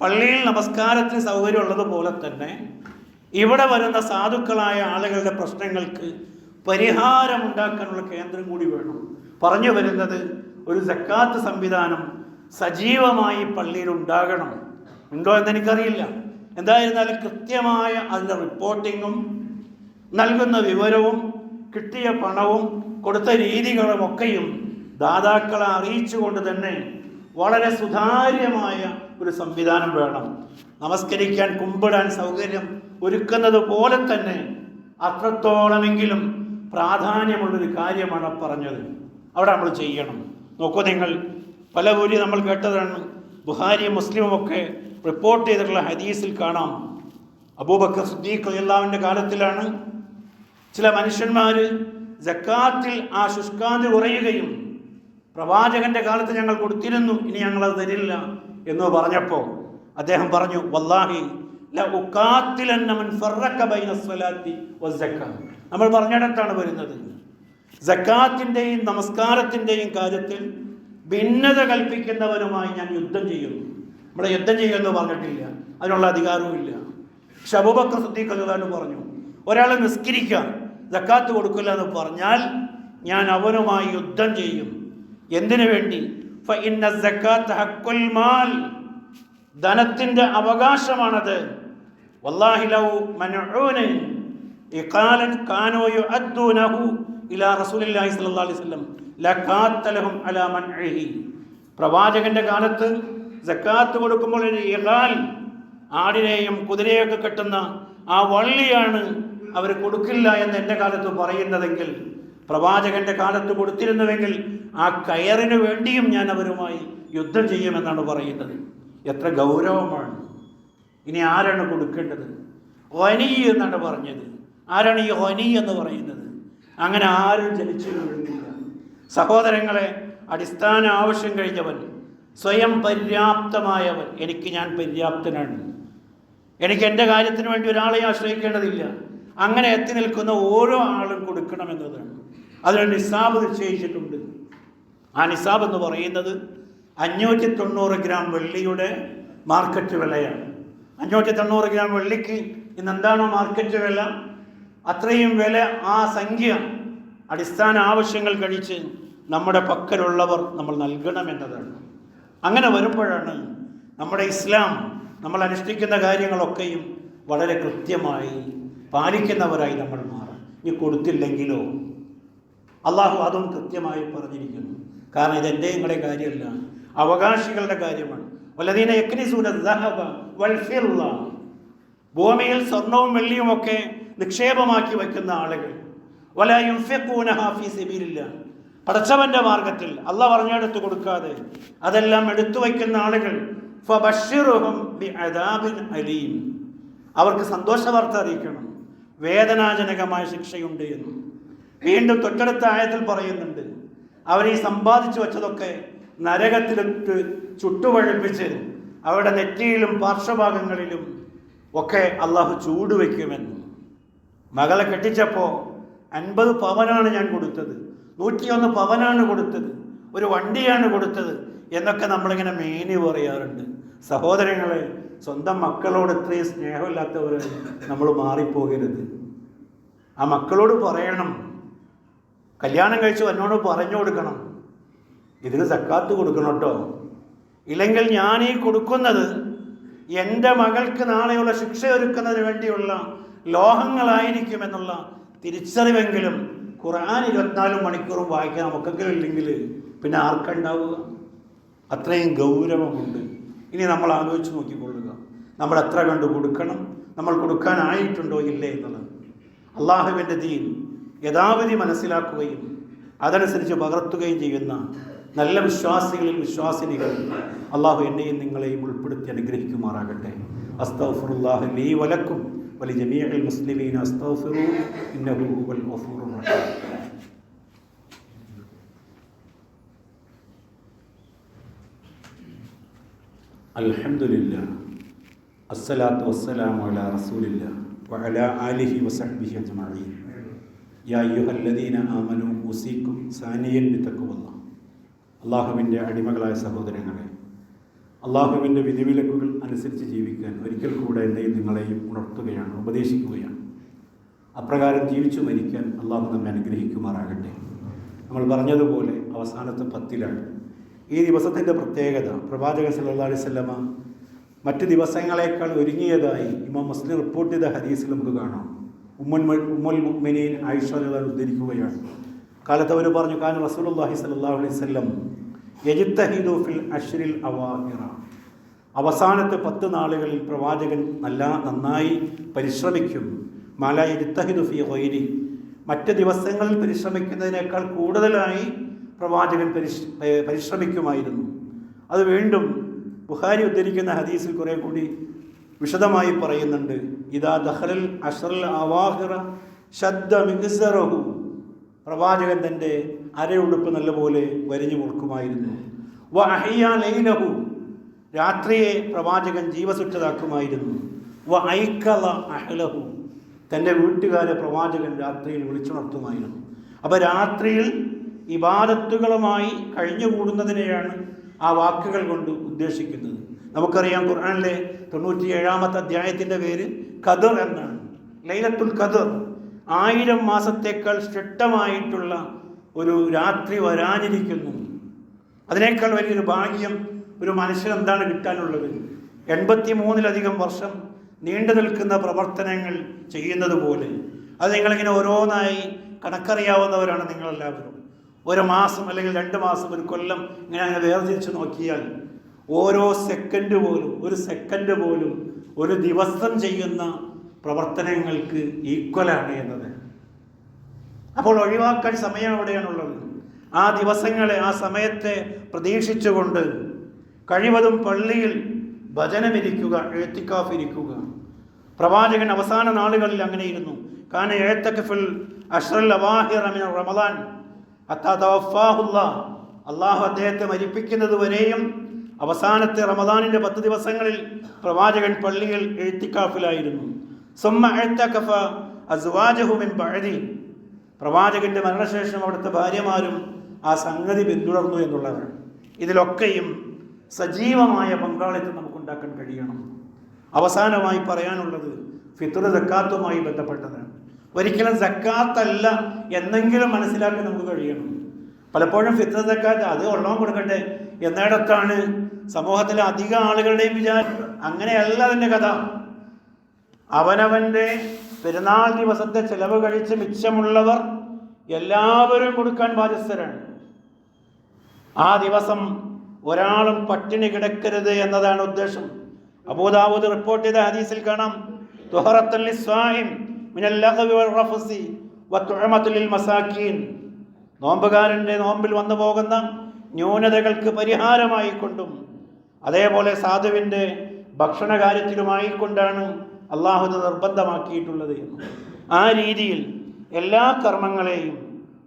പള്ളിയിൽ നമസ്കാരത്തിന് സൗകര്യമുള്ളതുപോലെ തന്നെ ഇവിടെ വരുന്ന സാധുക്കളായ ആളുകളുടെ പ്രശ്നങ്ങൾക്ക് പരിഹാരമുണ്ടാക്കാനുള്ള കേന്ദ്രം കൂടി വേണം. പറഞ്ഞു വരുന്നത്, ഒരു സക്കാത്ത് സംവിധാനം സജീവമായി പള്ളിയിൽ ഉണ്ടാകണം. ഉണ്ടോ എന്നെനിക്കറിയില്ല. എന്തായിരുന്നാലും കൃത്യമായ അതിൻ്റെ റിപ്പോർട്ടിങ്ങും നൽകുന്ന വിവരവും കിട്ടിയ പണവും കൊടുത്ത രീതികളും ഒക്കെയും ദാതാക്കളെ അറിയിച്ചുകൊണ്ട് തന്നെ വളരെ സുതാര്യമായ ഒരു സംവിധാനം വേണം. നമസ്കരിക്കാൻ, കുമ്പിടാൻ സൗകര്യം ഒരുക്കുന്നത് പോലെ തന്നെ അത്രത്തോളമെങ്കിലും പ്രാധാന്യമുള്ളൊരു കാര്യമാണ് പറഞ്ഞത്. അവിടെ നമ്മൾ ചെയ്യണം. നോക്കൂ, നിങ്ങൾ പല കൂടി നമ്മൾ കേട്ടതാണ്. ബുഖാരിയും മുസ്ലിമും ഒക്കെ റിപ്പോർട്ട് ചെയ്തിട്ടുള്ള ഹദീസിൽ കാണാം, അബൂബക്കർ സിദ്ദീഖ് റളിയല്ലാഹുവിൻ്റെ കാലത്തിലാണ് ചില മനുഷ്യന്മാർ സക്കാത്തിൽ ആ ശുഷ്കാന്തി കുറയുകയും പ്രവാചകന്റെ കാലത്ത് ഞങ്ങൾ കൊടുത്തിരുന്നു, ഇനി ഞങ്ങളത് തരില്ല എന്ന് പറഞ്ഞപ്പോൾ അദ്ദേഹം പറഞ്ഞു, വല്ലാഹി ല ഉഖാത്തിലന്ന മൻ ഫറഖ ബൈന സ്വലാത്തി വസ്സക്കാ. നമ്മൾ പറഞ്ഞിടത്താണ് വരുന്നത്. സക്കാത്തിൻ്റെയും നമസ്കാരത്തിൻ്റെയും കാര്യത്തിൽ ഭിന്നത കൽപ്പിക്കുന്നവരുമായി ഞാൻ യുദ്ധം ചെയ്യുന്നു. നമ്മളെ യുദ്ധം ചെയ്യുമെന്ന് പറഞ്ഞിട്ടില്ല, അതിനുള്ള അധികാരവും ഇല്ല. പക്ഷെ അബൂബക്കർ സിദ്ദീഖ് റളിയല്ലാഹു പറഞ്ഞു, ഒരാൾ നിസ്കരിക്കുക, സക്കാത്ത് കൊടുക്കില്ല എന്ന് പറഞ്ഞാൽ ഞാൻ അവനുമായി യുദ്ധം ചെയ്യും. എന്തിനു വേണ്ടി? ഫഇന്ന സക്കാത്ത ഹഖുൽ മാൽ, ധനത്തിന്റെ അവകാശമാണത്. വല്ലാഹി ലൗ മനഊന ഇഖാലൻ കാനൂ യുഅദ്ദൂനഹു ഇലാ റസൂലില്ലാഹി സ്വല്ലല്ലാഹു അലൈഹി വസല്ലം ലഖാത്തലഹും അലാ മൻഇഹി. പ്രവാചകന്റെ കാലത്ത് സക്കാത്ത് കൊടുക്കുമ്പോൾ ഒരു ഇഖാൽ, ആടിനെയും കുതിരയൊക്കെ കെട്ടുന്ന ആ വള്ളിയാണ് അവർ കൊടുക്കില്ല എന്ന് എൻ്റെ കാലത്ത് പറയുന്നതെങ്കിൽ, പ്രവാചകന്റെ കാലത്ത് കൊടുത്തിരുന്നുവെങ്കിൽ ആ കയറിന് വേണ്ടിയും ഞാൻ അവരുമായി യുദ്ധം ചെയ്യുമെന്നാണ് പറയുന്നത്. എത്ര ഗൗരവമാണ്! ഇനി ആരാണ് കൊടുക്കേണ്ടത്? ഹനി എന്നാണ് പറഞ്ഞത്. ആരാണ് ഈ ഹനി എന്ന് പറയുന്നത്? അങ്ങനെ ആരും ജനിച്ചു വീഴുന്നില്ല. സഹോദരങ്ങളെ, അടിസ്ഥാന ആവശ്യം കഴിഞ്ഞവൻ, സ്വയം പര്യാപ്തമായവൻ, ഞാൻ പര്യാപ്തനാണ്, എനിക്ക് എൻ്റെ കാര്യത്തിന് വേണ്ടി ഒരാളെ ആശ്രയിക്കേണ്ടതില്ല, അങ്ങനെ എത്തി നിൽക്കുന്ന ഓരോ ആളും കൊടുക്കണമെന്നതാണ്. അതിനൊരു നിസാബ് നിശ്ചയിച്ചിട്ടുണ്ട്. ആ നിസാബ് എന്ന് പറയുന്നത് 590 ഗ്രാം വെള്ളിയുടെ മാർക്കറ്റ് വിലയാണ്. 590 ഗ്രാം വെള്ളിക്ക് ഇന്ന് എന്താണോ മാർക്കറ്റ് വില, അത്രയും വില, ആ സംഖ്യ അടിസ്ഥാന ആവശ്യങ്ങൾ കഴിച്ച് നമ്മുടെ പക്കലുള്ളവർ നമ്മൾ നൽകണമെന്നതാണ്. അങ്ങനെ വരുമ്പോഴാണ് നമ്മുടെ ഇസ്ലാം, നമ്മൾ അനുഷ്ഠിക്കുന്ന കാര്യങ്ങളൊക്കെയും വളരെ കൃത്യമായി പാലിക്കുന്നവരായി നമ്മൾ മാറും. ഇനി കൊടുത്തില്ലെങ്കിലോ? അള്ളാഹു അതും കൃത്യമായി പറഞ്ഞിരിക്കുന്നു. കാരണം ഇതെൻ്റെ നിങ്ങളുടെ കാര്യമല്ല, അവകാശികളുടെ കാര്യമാണ്. വല്ലദീന യക്നിസൂന ദഹബ വൽ ഫിദ്ദ, ഭൂമിയിൽ സ്വർണവും വെള്ളിയും ഒക്കെ നിക്ഷേപമാക്കി വയ്ക്കുന്ന ആളുകൾ, വലാ യുൻഫിഖൂനഹാ ഫീ സബീലില്ലാ, പടച്ചവന്റെ മാർഗത്തിൽ അള്ളാഹ് പറഞ്ഞെടുത്ത് കൊടുക്കാതെ അതെല്ലാം എടുത്തു വയ്ക്കുന്ന ആളുകൾ, ഫബശ്ശിറുഹും ബിഅദാബിൻ അലീം, അവർക്ക് സന്തോഷ വാർത്ത അറിയിക്കണം, വേദനാജനകമായ ശിക്ഷയുണ്ട് എന്ന്. വീണ്ടും തൊട്ടടുത്ത ആയത്തിൽ പറയുന്നുണ്ട്, അവരീ സമ്പാദിച്ചു വച്ചതൊക്കെ നരകത്തിലിട്ട് ചുട്ടുപഴുപ്പിച്ച് അവരുടെ നെറ്റിയിലും പാർശ്വഭാഗങ്ങളിലും ഒക്കെ അള്ളാഹു ചൂട് വയ്ക്കുമെന്ന്. മകളെ കെട്ടിച്ചപ്പോൾ 50 പവനാണ് ഞാൻ കൊടുത്തത്, 101 പവനാണ് കൊടുത്തത്, ഒരു വണ്ടിയാണ് കൊടുത്തത് എന്നൊക്കെ നമ്മളിങ്ങനെ മേനി പറയാറുണ്ട്. സഹോദരങ്ങളെ, സ്വന്തം മക്കളോട് ഇത്രയും സ്നേഹമില്ലാത്തവർ നമ്മൾ മാറിപ്പോകരുത്. ആ മക്കളോട് പറയണം, കല്യാണം കഴിച്ചു എന്നോട് പറഞ്ഞു കൊടുക്കണം, ഇതിന് സക്കാത്ത് കൊടുക്കണം കേട്ടോ, ഇല്ലെങ്കിൽ ഞാനീ കൊടുക്കുന്നത് എൻ്റെ മകൾക്ക് നാളെയുള്ള ശിക്ഷ ഒരുക്കുന്നതിന് വേണ്ടിയുള്ള ലോഹങ്ങളായിരിക്കുമെന്നുള്ള തിരിച്ചറിവെങ്കിലും ഖുർആൻ 24 മണിക്കൂറും വായിക്കാൻ നമുക്കെങ്കിലും ഇല്ലെങ്കിൽ പിന്നെ ആർക്കുണ്ടാവുക? അത്രയും ഗൗരവമുണ്ട്. ഇനി നമ്മൾ ആലോചിച്ച് നോക്കിക്കൊള്ളുക, നമ്മൾ എത്ര കണ്ടു കൊടുക്കണം, നമ്മൾ കൊടുക്കാനായിട്ടുണ്ടോ ഇല്ലേ എന്നുള്ളത്. അള്ളാഹുവിൻ്റെ ദീൻ യഥാവിധി മനസ്സിലാക്കുകയും അതനുസരിച്ച് പകർത്തുകയും ചെയ്യുന്ന നല്ല വിശ്വാസികളിൽ വിശ്വാസിനികൾ അള്ളാഹു എന്നെയും നിങ്ങളെയും ഉൾപ്പെടുത്തി അനുഗ്രഹിക്കുമാറാകട്ടെ. അസ്തഗ്ഫിറുല്ലാഹ ലീ വലക്കും വലിജമീഇൽ മുസ്ലിമീന അസ്തഗ്ഫിറൂ ഇന്നഹു ഹുവൽ ഗഫൂറുർ റഹീം. അൽഹംദുലില്ലാഹ് അസ്സലാത്തു വസ്സലാമു അലാ റസൂലില്ലാഹ് വഅലാ ആലിഹി വസഹ്ബിഹി അജ്മഈൻ. യാ അയ്യുഹല്ലദീന ആമനൂ ഉസീക്കും സാനിയൻ ബിതഖ്വല്ലാഹ്. അള്ളാഹുവിൻ്റെ അടിമകളായ സഹോദരങ്ങളെ, അള്ളാഹുവിൻ്റെ വിധിവിലക്കുകൾ അനുസരിച്ച് ജീവിക്കാൻ ഒരിക്കൽ കൂടെ എന്നെയും നിങ്ങളെയും ഉണർത്തുകയാണ്, ഉപദേശിക്കുകയാണ്. അപ്രകാരം ജീവിച്ചു മരിക്കാൻ അള്ളാഹു നമ്മെ അനുഗ്രഹിക്കുമാറാകട്ടെ. നമ്മൾ പറഞ്ഞതുപോലെ അവസാനത്തെ 10-ലാണ്. ഈ ദിവസത്തിൻ്റെ പ്രത്യേകത, പ്രവാചകൻ സല്ലല്ലാഹു അലൈഹി വസല്ലമ മറ്റ് ദിവസങ്ങളേക്കാൾ ഒരുങ്ങിയതായി ഇമാം മുസ്ലിം റിപ്പോർട്ട് ചെയ്ത ഹദീസിൽ നമുക്ക് കാണാം. ഉമ്മുൽ മുഅ്മിനീൻ ആയിഷ റളിയല്ലാഹു ഉദ്ധരിക്കുകയാണ്. കാലത്ത് അവർ പറഞ്ഞു, കാന റസൂലുള്ളാഹി സ്വല്ലല്ലാഹു അലൈഹി വസല്ലം യജ്തഹിദു ഫിൽ അശ്റിൽ അവാഖിറ, അവസാനത്തെ 10 നാളുകളിൽ പ്രവാചകൻ നന്നായി പരിശ്രമിക്കും. മാല യജ്തഹിദു ഫി ഗൈരി, മറ്റ് ദിവസങ്ങളിൽ പരിശ്രമിക്കുന്നതിനേക്കാൾ കൂടുതലായി പ്രവാചകൻ പരിശ്രമിക്കുമായിരുന്നു. അത് വീണ്ടും ബുഖാരി ഉദ്ധരിക്കുന്ന ഹദീസിൽ കുറെ കൂടി വിശദമായി പറയുന്നുണ്ട്. ഇദാ ദഖലൽ അശ്റൽ അവാഖിറ ശദ്ദ മിഗ്സറഹു, പ്രവാചകൻ തൻ്റെ അരയുടുപ്പ് നല്ലപോലെ വരിഞ്ഞു കൊടുക്കുമായിരുന്നു. വ അഹിയ ലൈലഹു, രാത്രിയെ പ്രവാചകൻ ജീവസുറ്റതാക്കുമായിരുന്നു. വ ഐക്കല അഹ്ലഹു, തൻ്റെ വീട്ടുകാരെ പ്രവാചകൻ രാത്രിയിൽ വിളിച്ചുണർത്തുമായിരുന്നു. അപ്പോൾ രാത്രിയിൽ ഇബാദത്തുകളുമായി കഴിഞ്ഞുകൂടുന്നതിനെയാണ് ആ വാക്കുകൾ കൊണ്ട് ഉദ്ദേശിക്കുന്നത്. നമുക്കറിയാം, ഖുർആനിലെ 97-ാമത്തെ അധ്യായത്തിൻ്റെ പേര് ഖദർ എന്നാണ്. ലൈലത്തുൽ ഖദർ, 1000 മാസത്തേക്കാൾ ശ്രേഷ്ഠമായിട്ടുള്ള ഒരു രാത്രി വരാനിരിക്കുന്നു. അതിനേക്കാൾ വലിയൊരു ഭാഗ്യം ഒരു മനുഷ്യൻ എന്താണ് കിട്ടാനുള്ളത്? 83-ലധികം വർഷം നീണ്ടു നിൽക്കുന്ന പ്രവർത്തനങ്ങൾ ചെയ്യുന്നത് പോലെ. അത് നിങ്ങളിങ്ങനെ ഓരോന്നായി കണക്കറിയാവുന്നവരാണ് നിങ്ങളെല്ലാവരും. ഒരു മാസം അല്ലെങ്കിൽ 2 മാസം, ഒരു കൊല്ലം ഇങ്ങനെ അങ്ങനെ വേർതിരിച്ച് നോക്കിയാൽ ഓരോ സെക്കൻഡ് പോലും ഒരു ദിവസം ചെയ്യുന്ന പ്രവർത്തനങ്ങൾക്ക് ഈക്വലാണ് എന്നത്. അപ്പോൾ ഒഴിവാക്കാൻ സമയം എവിടെയാണുള്ളത്? ആ ദിവസങ്ങളെ, ആ സമയത്തെ പ്രതീക്ഷിച്ചുകൊണ്ട് കഴിവതും പള്ളിയിൽ ഭജനമിരിക്കുക, ഇഅ്തികാഫ് ഇരിക്കുക. പ്രവാചകൻ അവസാന നാളുകളിൽ അങ്ങനെയിരുന്നു. കാന യഅ്തഖിഫുൽ അശ്റൽ അവാഹിറ മിൻ റമളാൻ ഹത്താ തവഫാഹുല്ലാഹ്. അള്ളാഹു അദ്ദേഹത്തെ മരിപ്പിക്കുന്നത് വരെയും അവസാനത്തെ റമദാനിൻ്റെ 10 ദിവസങ്ങളിൽ പ്രവാചകൻ പള്ളിയിൽ ഇഅ്തികാഫിലായിരുന്നു. സുമ്മ ഇഅ്തഖഫ അസ്വാജഹു മിൻ ബഅദി. പ്രവാചകന്റെ മരണശേഷം അവിടുത്തെ ഭാര്യമാരും ആ സംഗതി പിന്തുടർന്നു എന്നുള്ളതാണ്. ഇതിലൊക്കെയും സജീവമായ പങ്കാളിത്തം നമുക്കുണ്ടാക്കാൻ കഴിയണം. അവസാനമായി പറയാനുള്ളത് ഫിത്ർ സക്കാത്തുമായി ബന്ധപ്പെട്ടതാണ്. ഒരിക്കലും സക്കാത്തല്ല എന്നെങ്കിലും മനസ്സിലാക്കാൻ നമുക്ക് കഴിയണം. പലപ്പോഴും ഫിത്ർ സക്കാത്ത് അത് ഉള്ളവൻ കൊടുക്കട്ടെ എന്നിടത്താണ് സമൂഹത്തിലെ അധികം ആളുകളുടെയും വിചാരം. അങ്ങനെയല്ല അതിൻ്റെ കഥ. അവനവൻ്റെ പെരുന്നാൾ ദിവസത്തെ ചെലവ് കഴിച്ച് മിച്ചമുള്ളവർ എല്ലാവരും കൊടുക്കാൻ ബാധ്യസ്ഥരാണ്. ആ ദിവസം ഒരാളും പട്ടിണി കിടക്കരുത് എന്നതാണ് ഉദ്ദേശം. അബൂദാവൂദ് റിപ്പോർട്ട് ചെയ്ത ഹദീസിൽ കാണാം, തുഹറത്തുൽ ലിസ്വായിം മിനൽ ലഗ്വി വൽ റഫസി വതുഅമത്തുൽ ലിൽ മസാകീൻ. നോമ്പുകാരൻ്റെ നോമ്പിൽ വന്നു പോകുന്ന ന്യൂനതകൾക്ക് പരിഹാരമായി കൊണ്ടും അതേപോലെ സാധുവിൻ്റെ ഭക്ഷണ കാര്യത്തിലുമായി കൊണ്ടാണ് അള്ളാഹു നിർബന്ധമാക്കിയിട്ടുള്ളത്. ആ രീതിയിൽ എല്ലാ കർമ്മങ്ങളെയും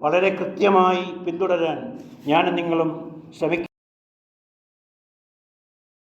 വളരെ കൃത്യമായി പിന്തുടരാൻ ഞാനും നിങ്ങളും ശ്രമിക്കണം.